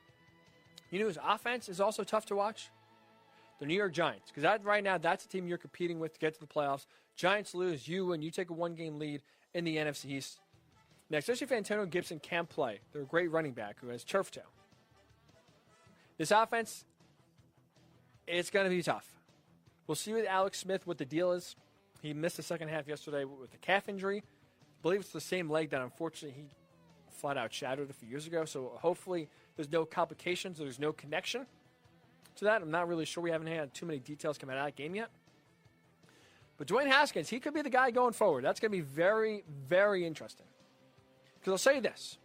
you know whose offense is also tough to watch? The New York Giants. Because right now, that's the team you're competing with to get to the playoffs. Giants lose, you win, you take a 1-game lead in the NFC East. Now, especially if Antonio Gibson can't play. They're a great running back who has turf toe. This offense, it's going to be tough. We'll see with Alex Smith what the deal is. He missed the second half yesterday with a calf injury. I believe it's the same leg that, unfortunately, he flat out shattered a few years ago. So hopefully there's no complications, there's no connection to that. I'm not really sure. We haven't had too many details come out of that game yet. But Dwayne Haskins, he could be the guy going forward. That's going to be very, very interesting. Because I'll say this.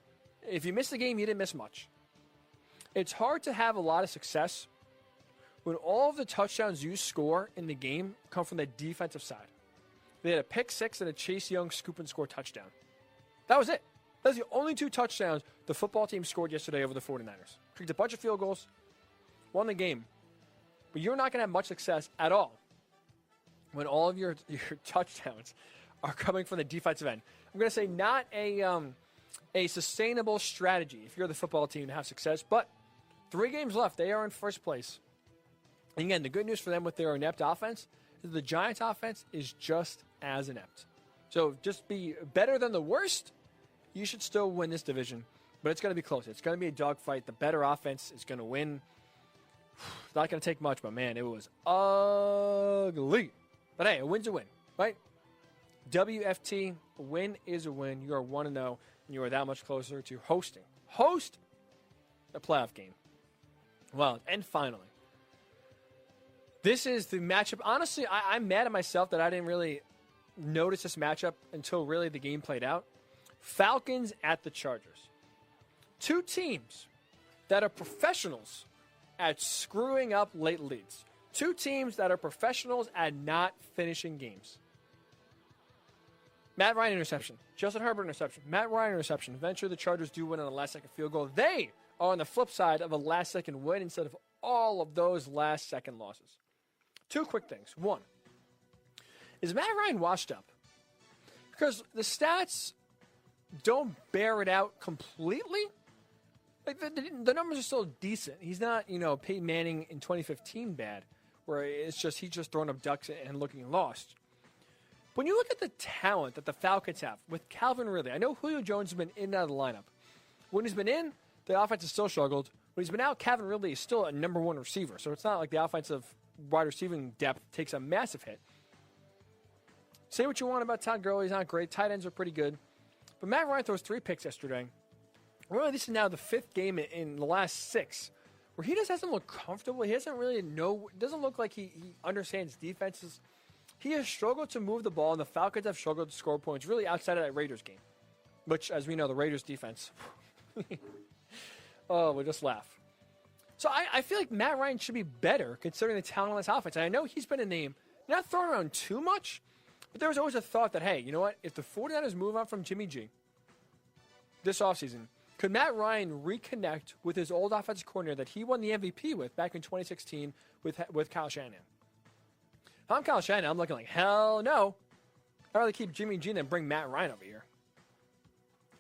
If you missed the game, you didn't miss much. It's hard to have a lot of success when all of the touchdowns you score in the game come from the defensive side. They had a pick six and a Chase Young scoop and score touchdown. That was it. That's the only 2 touchdowns the football team scored yesterday over the 49ers. Kicked a bunch of field goals, won the game. But you're not going to have much success at all when all of your touchdowns are coming from the defensive end. I'm going to say not a sustainable strategy if you're the football team to have success, but 3 games left. They are in first place. And again, the good news for them with their inept offense is the Giants' offense is just as inept. So just be better than the worst. You should still win this division, but it's going to be close. It's going to be a dogfight. The better offense is going to win. It's not going to take much, but man, it was ugly. But hey, a win's a win, right? WFT, a win is a win. You are 1-0, and you are that much closer to host a playoff game. Well, and finally, this is the matchup. Honestly, I'm mad at myself that I didn't really notice this matchup until really the game played out. Falcons at the Chargers. 2 teams that are professionals at screwing up late leads. 2 teams that are professionals at not finishing games. Matt Ryan interception. Justin Herbert interception. Matt Ryan interception. Eventually the Chargers do win on a last-second field goal. They are on the flip side of a last-second win instead of all of those last-second losses. 2 quick things. 1, is Matt Ryan washed up? Because the stats don't bear it out completely. Like the numbers are still decent. He's not, Peyton Manning in 2015 bad, where it's just he's just throwing up ducks and looking lost. When you look at the talent that the Falcons have with Calvin Ridley, I know Julio Jones has been in and out of the lineup. When he's been in, the offense has still struggled. When he's been out, Calvin Ridley is still a number 1 receiver. So it's not like the offensive wide receiving depth takes a massive hit. Say what you want about Todd Gurley. He's not great. Tight ends are pretty good. But Matt Ryan throws 3 picks yesterday. Really, this is now the 5th game in the last 6 where he just doesn't look comfortable. He doesn't really know. It doesn't look like he understands defenses. He has struggled to move the ball, and the Falcons have struggled to score points really outside of that Raiders game, which, as we know, the Raiders defense. We'll just laugh. So I feel like Matt Ryan should be better considering the talent on this offense. And I know he's been a name not thrown around too much, but there was always a thought that, hey, you know what? If the 49ers move on from Jimmy G this offseason, could Matt Ryan reconnect with his old offensive coordinator that he won the MVP with back in 2016 with Kyle Shanahan? If I'm Kyle Shanahan, I'm looking like, hell no. I'd rather keep Jimmy G than bring Matt Ryan over here.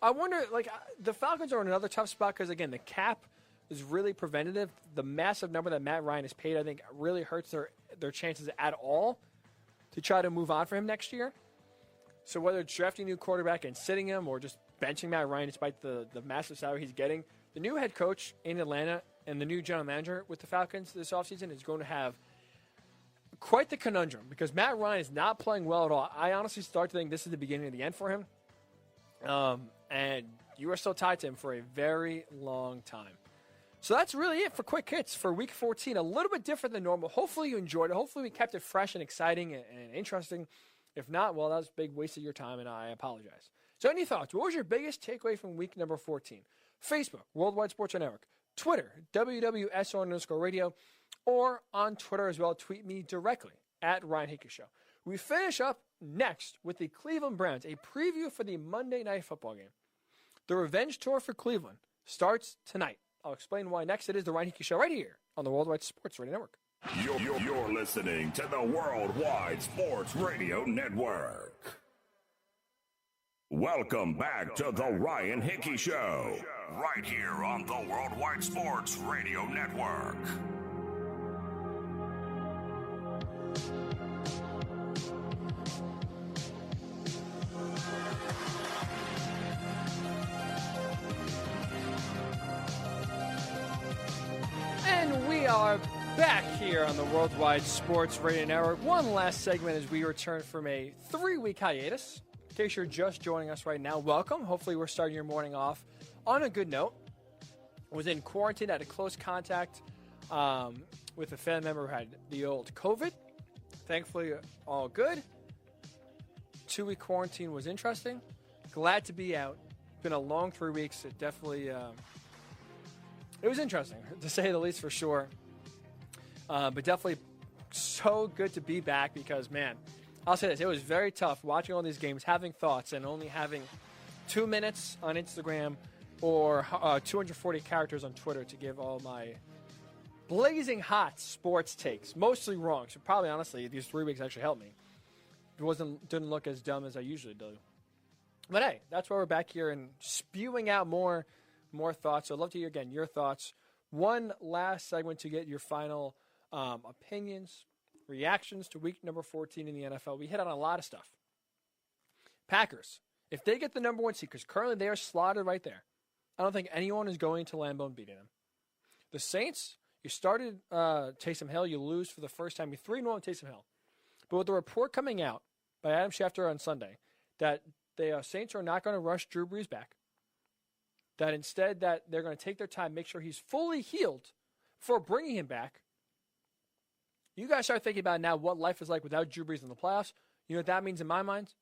I wonder, the Falcons are in another tough spot because, again, the cap is really preventative. The massive number that Matt Ryan has paid, I think, really hurts their chances at all to try to move on for him next year. So whether it's drafting a new quarterback and sitting him or just benching Matt Ryan despite the massive salary he's getting, the new head coach in Atlanta and the new general manager with the Falcons this offseason is going to have quite the conundrum because Matt Ryan is not playing well at all. I honestly start to think this is the beginning of the end for him. And you are still tied to him for a very long time. So that's really it for Quick Hits for Week 14. A little bit different than normal. Hopefully you enjoyed it. Hopefully we kept it fresh and exciting and interesting. If not, well, that was a big waste of your time, and I apologize. So any thoughts? What was your biggest takeaway from week number 14? Facebook, Worldwide Sports Network. Twitter, WWSO_radio. Or on Twitter as well, tweet me directly at Ryan Hickey Show. We finish up next with the Cleveland Browns, a preview for the Monday Night Football game. The revenge tour for Cleveland starts tonight. I'll explain why next. It is the Ryan Hickey Show right here on the Worldwide Sports Radio Network. You're listening to the Worldwide Sports Radio Network. Welcome back to the Ryan Hickey Show, right here on the Worldwide Sports Radio Network. And we are back here on the Worldwide Sports Radio Network. One last segment as we return from a 3-week hiatus. In case you're just joining us right now, welcome. Hopefully we're starting your morning off on a good note. Was in quarantine, had a close contact with a family member who had the old COVID. Thankfully, all good. 2-week quarantine was interesting. Glad to be out. Been a long 3 weeks. It definitely It was interesting, to say the least, for sure. But definitely so good to be back because, man, I'll say this. It was very tough watching all these games, having thoughts, and only having 2 minutes on Instagram or 240 characters on Twitter to give all my blazing hot sports takes. Mostly wrong. So probably, honestly, these 3 weeks actually helped me. It didn't look as dumb as I usually do. But hey, that's why we're back here and spewing out more thoughts. So I'd love to hear, again, your thoughts. One last segment to get your final opinions, reactions to week number 14 in the NFL. We hit on a lot of stuff. Packers, if they get the number 1 seed, because currently they are slotted right there, I don't think anyone is going to Lambeau and beating them. The Saints, you started Taysom Hill, you lose for the first time. You're 3-0 on Taysom Hill. But with the report coming out by Adam Schefter on Sunday that the Saints are not going to rush Drew Brees back, that instead that they're going to take their time, make sure he's fully healed before bringing him back, you guys start thinking about now what life is like without Drew Brees in the playoffs. You know what that means in my mind?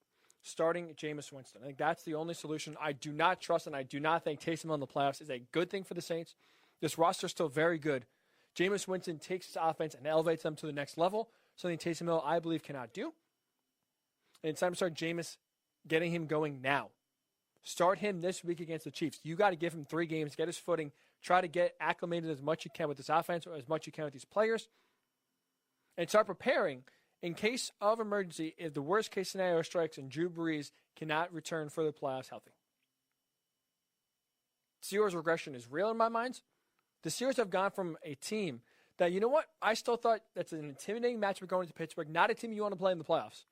Starting Jameis Winston. I think that's the only solution. I do not trust and I do not think Taysom Hill in the playoffs is a good thing for the Saints. This roster is still very good. Jameis Winston takes his offense and elevates them to the next level, something Taysom Hill, I believe, cannot do. And it's time to start Jameis, getting him going now. Start him this week against the Chiefs. You got to give him 3 games, get his footing, try to get acclimated as much as you can with this offense or as much as you can with these players, and start preparing in case of emergency if the worst case scenario strikes and Drew Brees cannot return for the playoffs healthy. Steelers' regression is real in my mind. The Steelers have gone from a team that, you know what, I still thought that's an intimidating matchup going into Pittsburgh, not a team you want to play in the playoffs,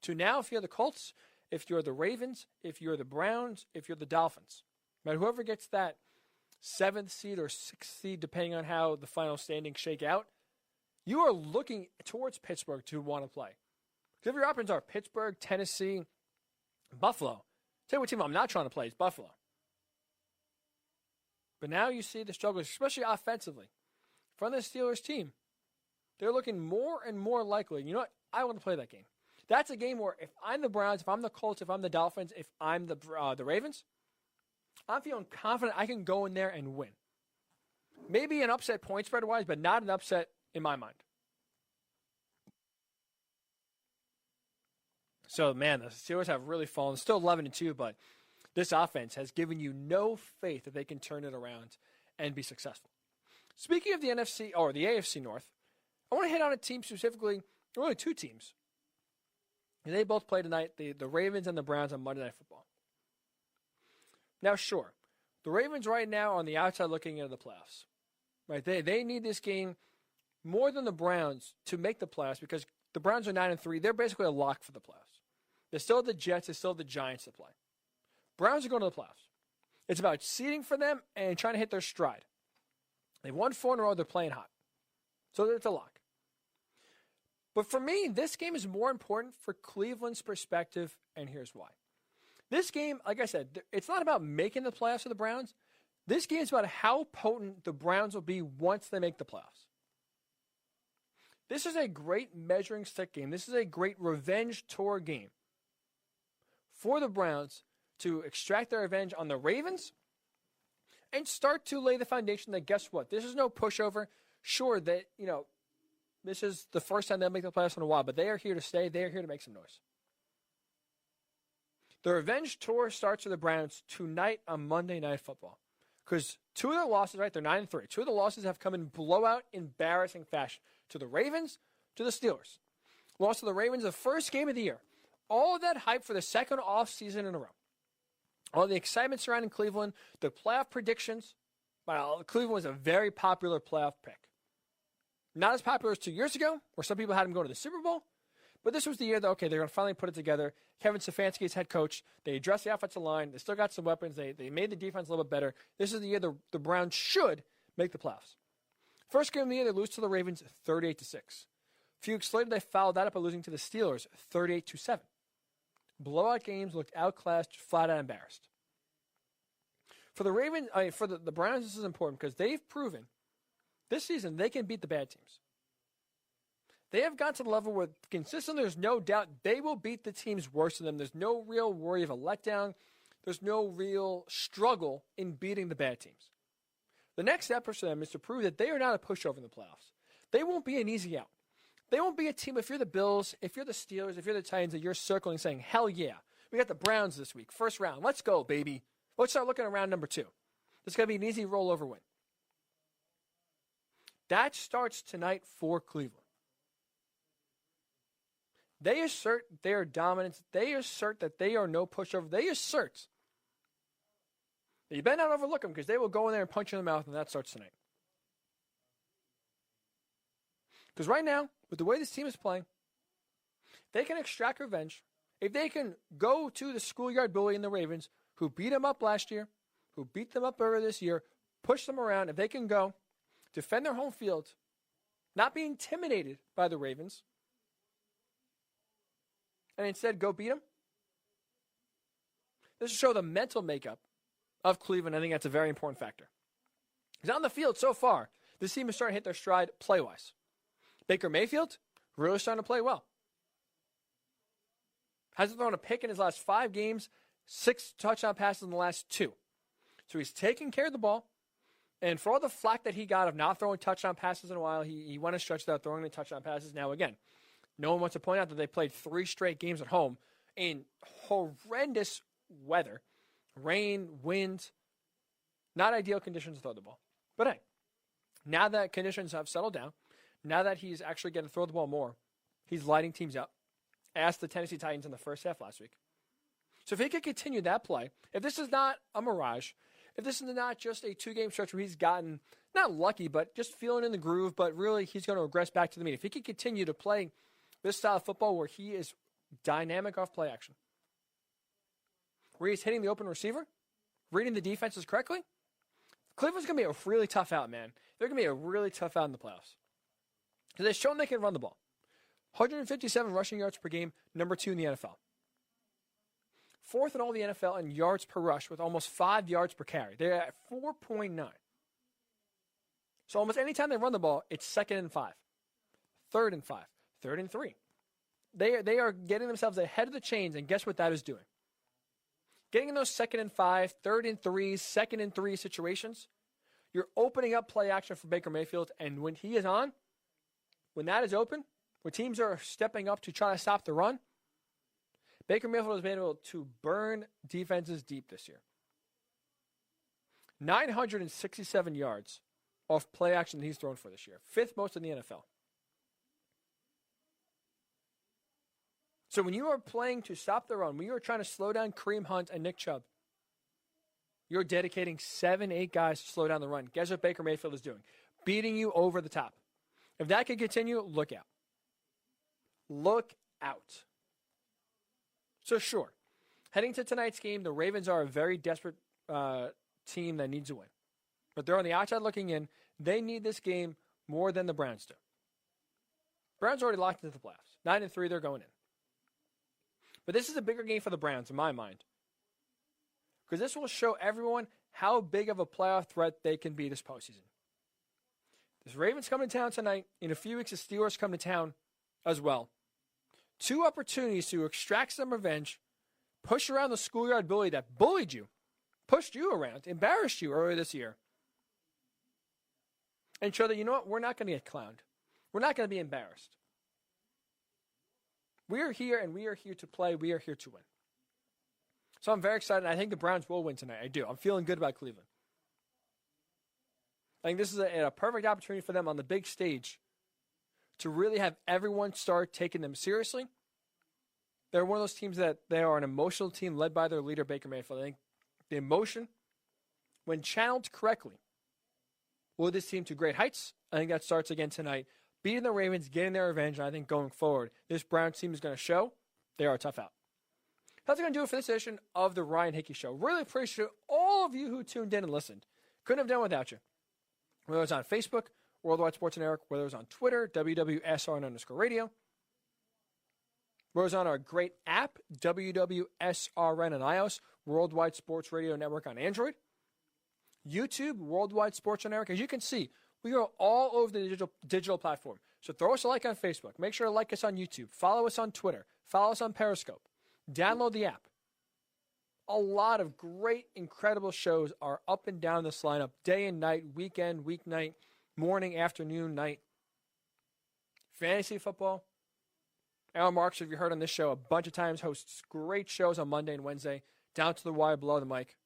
to now if you're the Colts, if you're the Ravens, if you're the Browns, if you're the Dolphins, right? Whoever gets that 7th seed or 6th seed, depending on how the final standings shake out, you are looking towards Pittsburgh to want to play. Because if your options are Pittsburgh, Tennessee, Buffalo, tell you what team I'm not trying to play is Buffalo. But now you see the struggles, especially offensively, from the Steelers team. They're looking more and more likely. You know what? I want to play that game. That's a game where if I'm the Browns, if I'm the Colts, if I'm the Dolphins, if I'm the Ravens, I'm feeling confident I can go in there and win. Maybe an upset point spread-wise, but not an upset in my mind. So, man, the Steelers have really fallen. Still 11-2, but this offense has given you no faith that they can turn it around and be successful. Speaking of the NFC or the AFC North, I want to hit on a team specifically, really 2 teams. And they both play tonight, the Ravens and the Browns on Monday Night Football. Now, sure, the Ravens right now are on the outside looking into the playoffs. Right? They need this game more than the Browns to make the playoffs because the Browns are 9-3. They're basically a lock for the playoffs. They're still the Jets. They're still the Giants to play. Browns are going to the playoffs. It's about seeding for them and trying to hit their stride. They've won 4 in a row. They're playing hot. So it's a lock. But for me, this game is more important for Cleveland's perspective, and here's why. This game, like I said, it's not about making the playoffs for the Browns. This game is about how potent the Browns will be once they make the playoffs. This is a great measuring stick game. This is a great revenge tour game for the Browns to extract their revenge on the Ravens and start to lay the foundation that, guess what? This is no pushover. Sure, that, this is the first time they'll make the playoffs in a while, but they are here to stay. They are here to make some noise. The revenge tour starts for the Browns tonight on Monday Night Football. Because 2 of their losses, right, they're 9-3. 2 of the losses have come in blowout, embarrassing fashion. To the Ravens, to the Steelers. Lost to the Ravens the first game of the year. All of that hype for the second off season in a row. All the excitement surrounding Cleveland, the playoff predictions. Well, Cleveland was a very popular playoff pick. Not as popular as 2 years ago, where some people had them go to the Super Bowl. But this was the year that, okay, they're going to finally put it together. Kevin Stefanski is head coach. They addressed the offensive line. They still got some weapons. They made the defense a little bit better. This is the year the Browns should make the playoffs. First game of the year, they lose to the Ravens 38-6. A few weeks later, they followed that up by losing to the Steelers 38-7. Blowout games, looked outclassed, flat out embarrassed. For the Ravens, for the Browns, this is important because they've proven this season they can beat the bad teams. They have gotten to the level where consistently, there's no doubt they will beat the teams worse than them. There's no real worry of a letdown. There's no real struggle in beating the bad teams. The next step for them is to prove that they are not a pushover in the playoffs. They won't be an easy out. They won't be a team, if you're the Bills, if you're the Steelers, if you're the Titans, that you're circling saying, hell yeah. We got the Browns this week. First round. Let's go, baby. Let's start looking at round number 2. This is going to be an easy rollover win. That starts tonight for Cleveland. They assert their dominance. They assert that they are no pushover. They assert that you better not overlook them because they will go in there and punch you in the mouth, and that starts tonight. Because right now, with the way this team is playing, they can extract revenge. If they can go to the schoolyard bully in the Ravens, who beat them up last year, who beat them up earlier this year, push them around, if they can go, defend their home field, not be intimidated by the Ravens, and instead go beat them, this will show the mental makeup of Cleveland. I think that's a very important factor. Because on the field so far, this team is starting to hit their stride play-wise. Baker Mayfield, really starting to play well. Hasn't thrown a pick in his last 5 games, 6 touchdown passes in the last 2. So he's taking care of the ball. And for all the flack that he got of not throwing touchdown passes in a while, he went a stretch without throwing any touchdown passes. Now, again, no one wants to point out that they played 3 straight games at home in horrendous weather. Rain, wind, not ideal conditions to throw the ball. But hey, now that conditions have settled down, now that he's actually getting to throw the ball more, he's lighting teams up. Asked the Tennessee Titans in the first half last week. So if he could continue that play, if this is not a mirage, if this is not just a 2-game stretch where he's gotten, not lucky, but just feeling in the groove, but really he's going to regress back to the mean. If he could continue to play this style of football where he is dynamic off play action, where he's hitting the open receiver, reading the defenses correctly, Cleveland's going to be a really tough out, man. They're going to be a really tough out in the playoffs. Because they've shown they can run the ball. 157 rushing yards per game, number 2 in the NFL. 4th in all the NFL in yards per rush with almost 5 yards per carry. They're at 4.9. So almost any time they run the ball, it's 2nd and 5, 3rd and 5, 3rd and 3. They are getting themselves ahead of the chains, and guess what that is doing? Getting in those 2nd and 5, 3rd and 3, 2nd and 3 situations, you're opening up play action for Baker Mayfield, and when he is on, when that is open, when teams are stepping up to try to stop the run, Baker Mayfield has been able to burn defenses deep this year. 967 yards off play action that he's thrown for this year. 5th most in the NFL. So when you are playing to stop the run, when you are trying to slow down Kareem Hunt and Nick Chubb, you're dedicating 7-8 guys to slow down the run. Guess what Baker Mayfield is doing? Beating you over the top. If that can continue, look out. Look out. So sure, heading to tonight's game, the Ravens are a very desperate team that needs a win. But they're on the outside looking in. They need this game more than the Browns do. Browns already locked into the playoffs. 9-3, they're going in. But this is a bigger game for the Browns in my mind. Because this will show everyone how big of a playoff threat they can be this postseason. This Ravens come to town tonight. In a few weeks, the Steelers come to town as well. 2 opportunities to extract some revenge, push around the schoolyard bully that bullied you, pushed you around, embarrassed you earlier this year, and show that, you know what, we're not going to get clowned. We're not going to be embarrassed. We are here, and we are here to play. We are here to win. So I'm very excited. I think the Browns will win tonight. I do. I'm feeling good about Cleveland. I think this is a perfect opportunity for them on the big stage to really have everyone start taking them seriously. They're one of those teams that they are an emotional team led by their leader, Baker Mayfield. I think the emotion, when channeled correctly, will lead this team to great heights. I think that starts again tonight. Beating the Ravens, getting their revenge, and I think going forward, this Browns team is going to show they are a tough out. That's going to do it for this edition of the Ryan Hickey Show. Really appreciate all of you who tuned in and listened. Couldn't have done without you. Whether it's on Facebook, Worldwide Sports Network, whether it's on Twitter, WWSRN_radio, whether it's on our great app, WWSRN on iOS, Worldwide Sports Radio Network on Android, YouTube, Worldwide Sports Network. As you can see, we are all over the digital platform. So throw us a like on Facebook. Make sure to like us on YouTube. Follow us on Twitter. Follow us on Periscope. Download the app. A lot of great, incredible shows are up and down this lineup, day and night, weekend, weeknight, morning, afternoon, night. Fantasy football. Alan Marks, if you heard on this show a bunch of times, hosts great shows on Monday and Wednesday, down to the wire below the mic.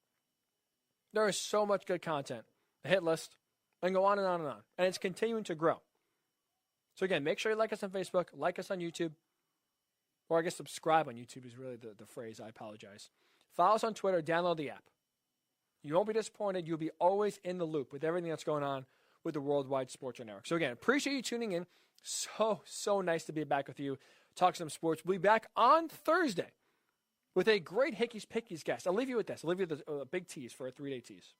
There is so much good content. The hit list, and go on and on and on. And it's continuing to grow. So again, make sure you like us on Facebook, like us on YouTube, or I guess subscribe on YouTube is really the phrase. I apologize. Follow us on Twitter, download the app. You won't be disappointed. You'll be always in the loop with everything that's going on with the Worldwide Sports Network. So again, appreciate you tuning in. So nice to be back with you. Talk some sports. We'll be back on Thursday with a great Hickey's Pickies guest. I'll leave you with this. I'll leave you with a big tease for a 3-day tease.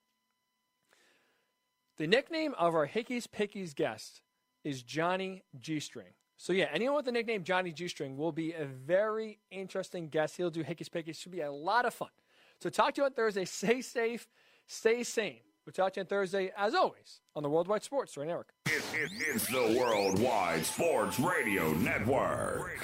The nickname of our Hickey's Pickies guest is Johnny G-String. So yeah, anyone with the nickname Johnny G-String will be a very interesting guest. He'll do Hickey's Pickies. Should be a lot of fun. So talk to you on Thursday. Stay safe. Stay sane. We'll talk to you on Thursday, as always, on the Worldwide Sports Radio Network. It's the Worldwide Sports Radio Network.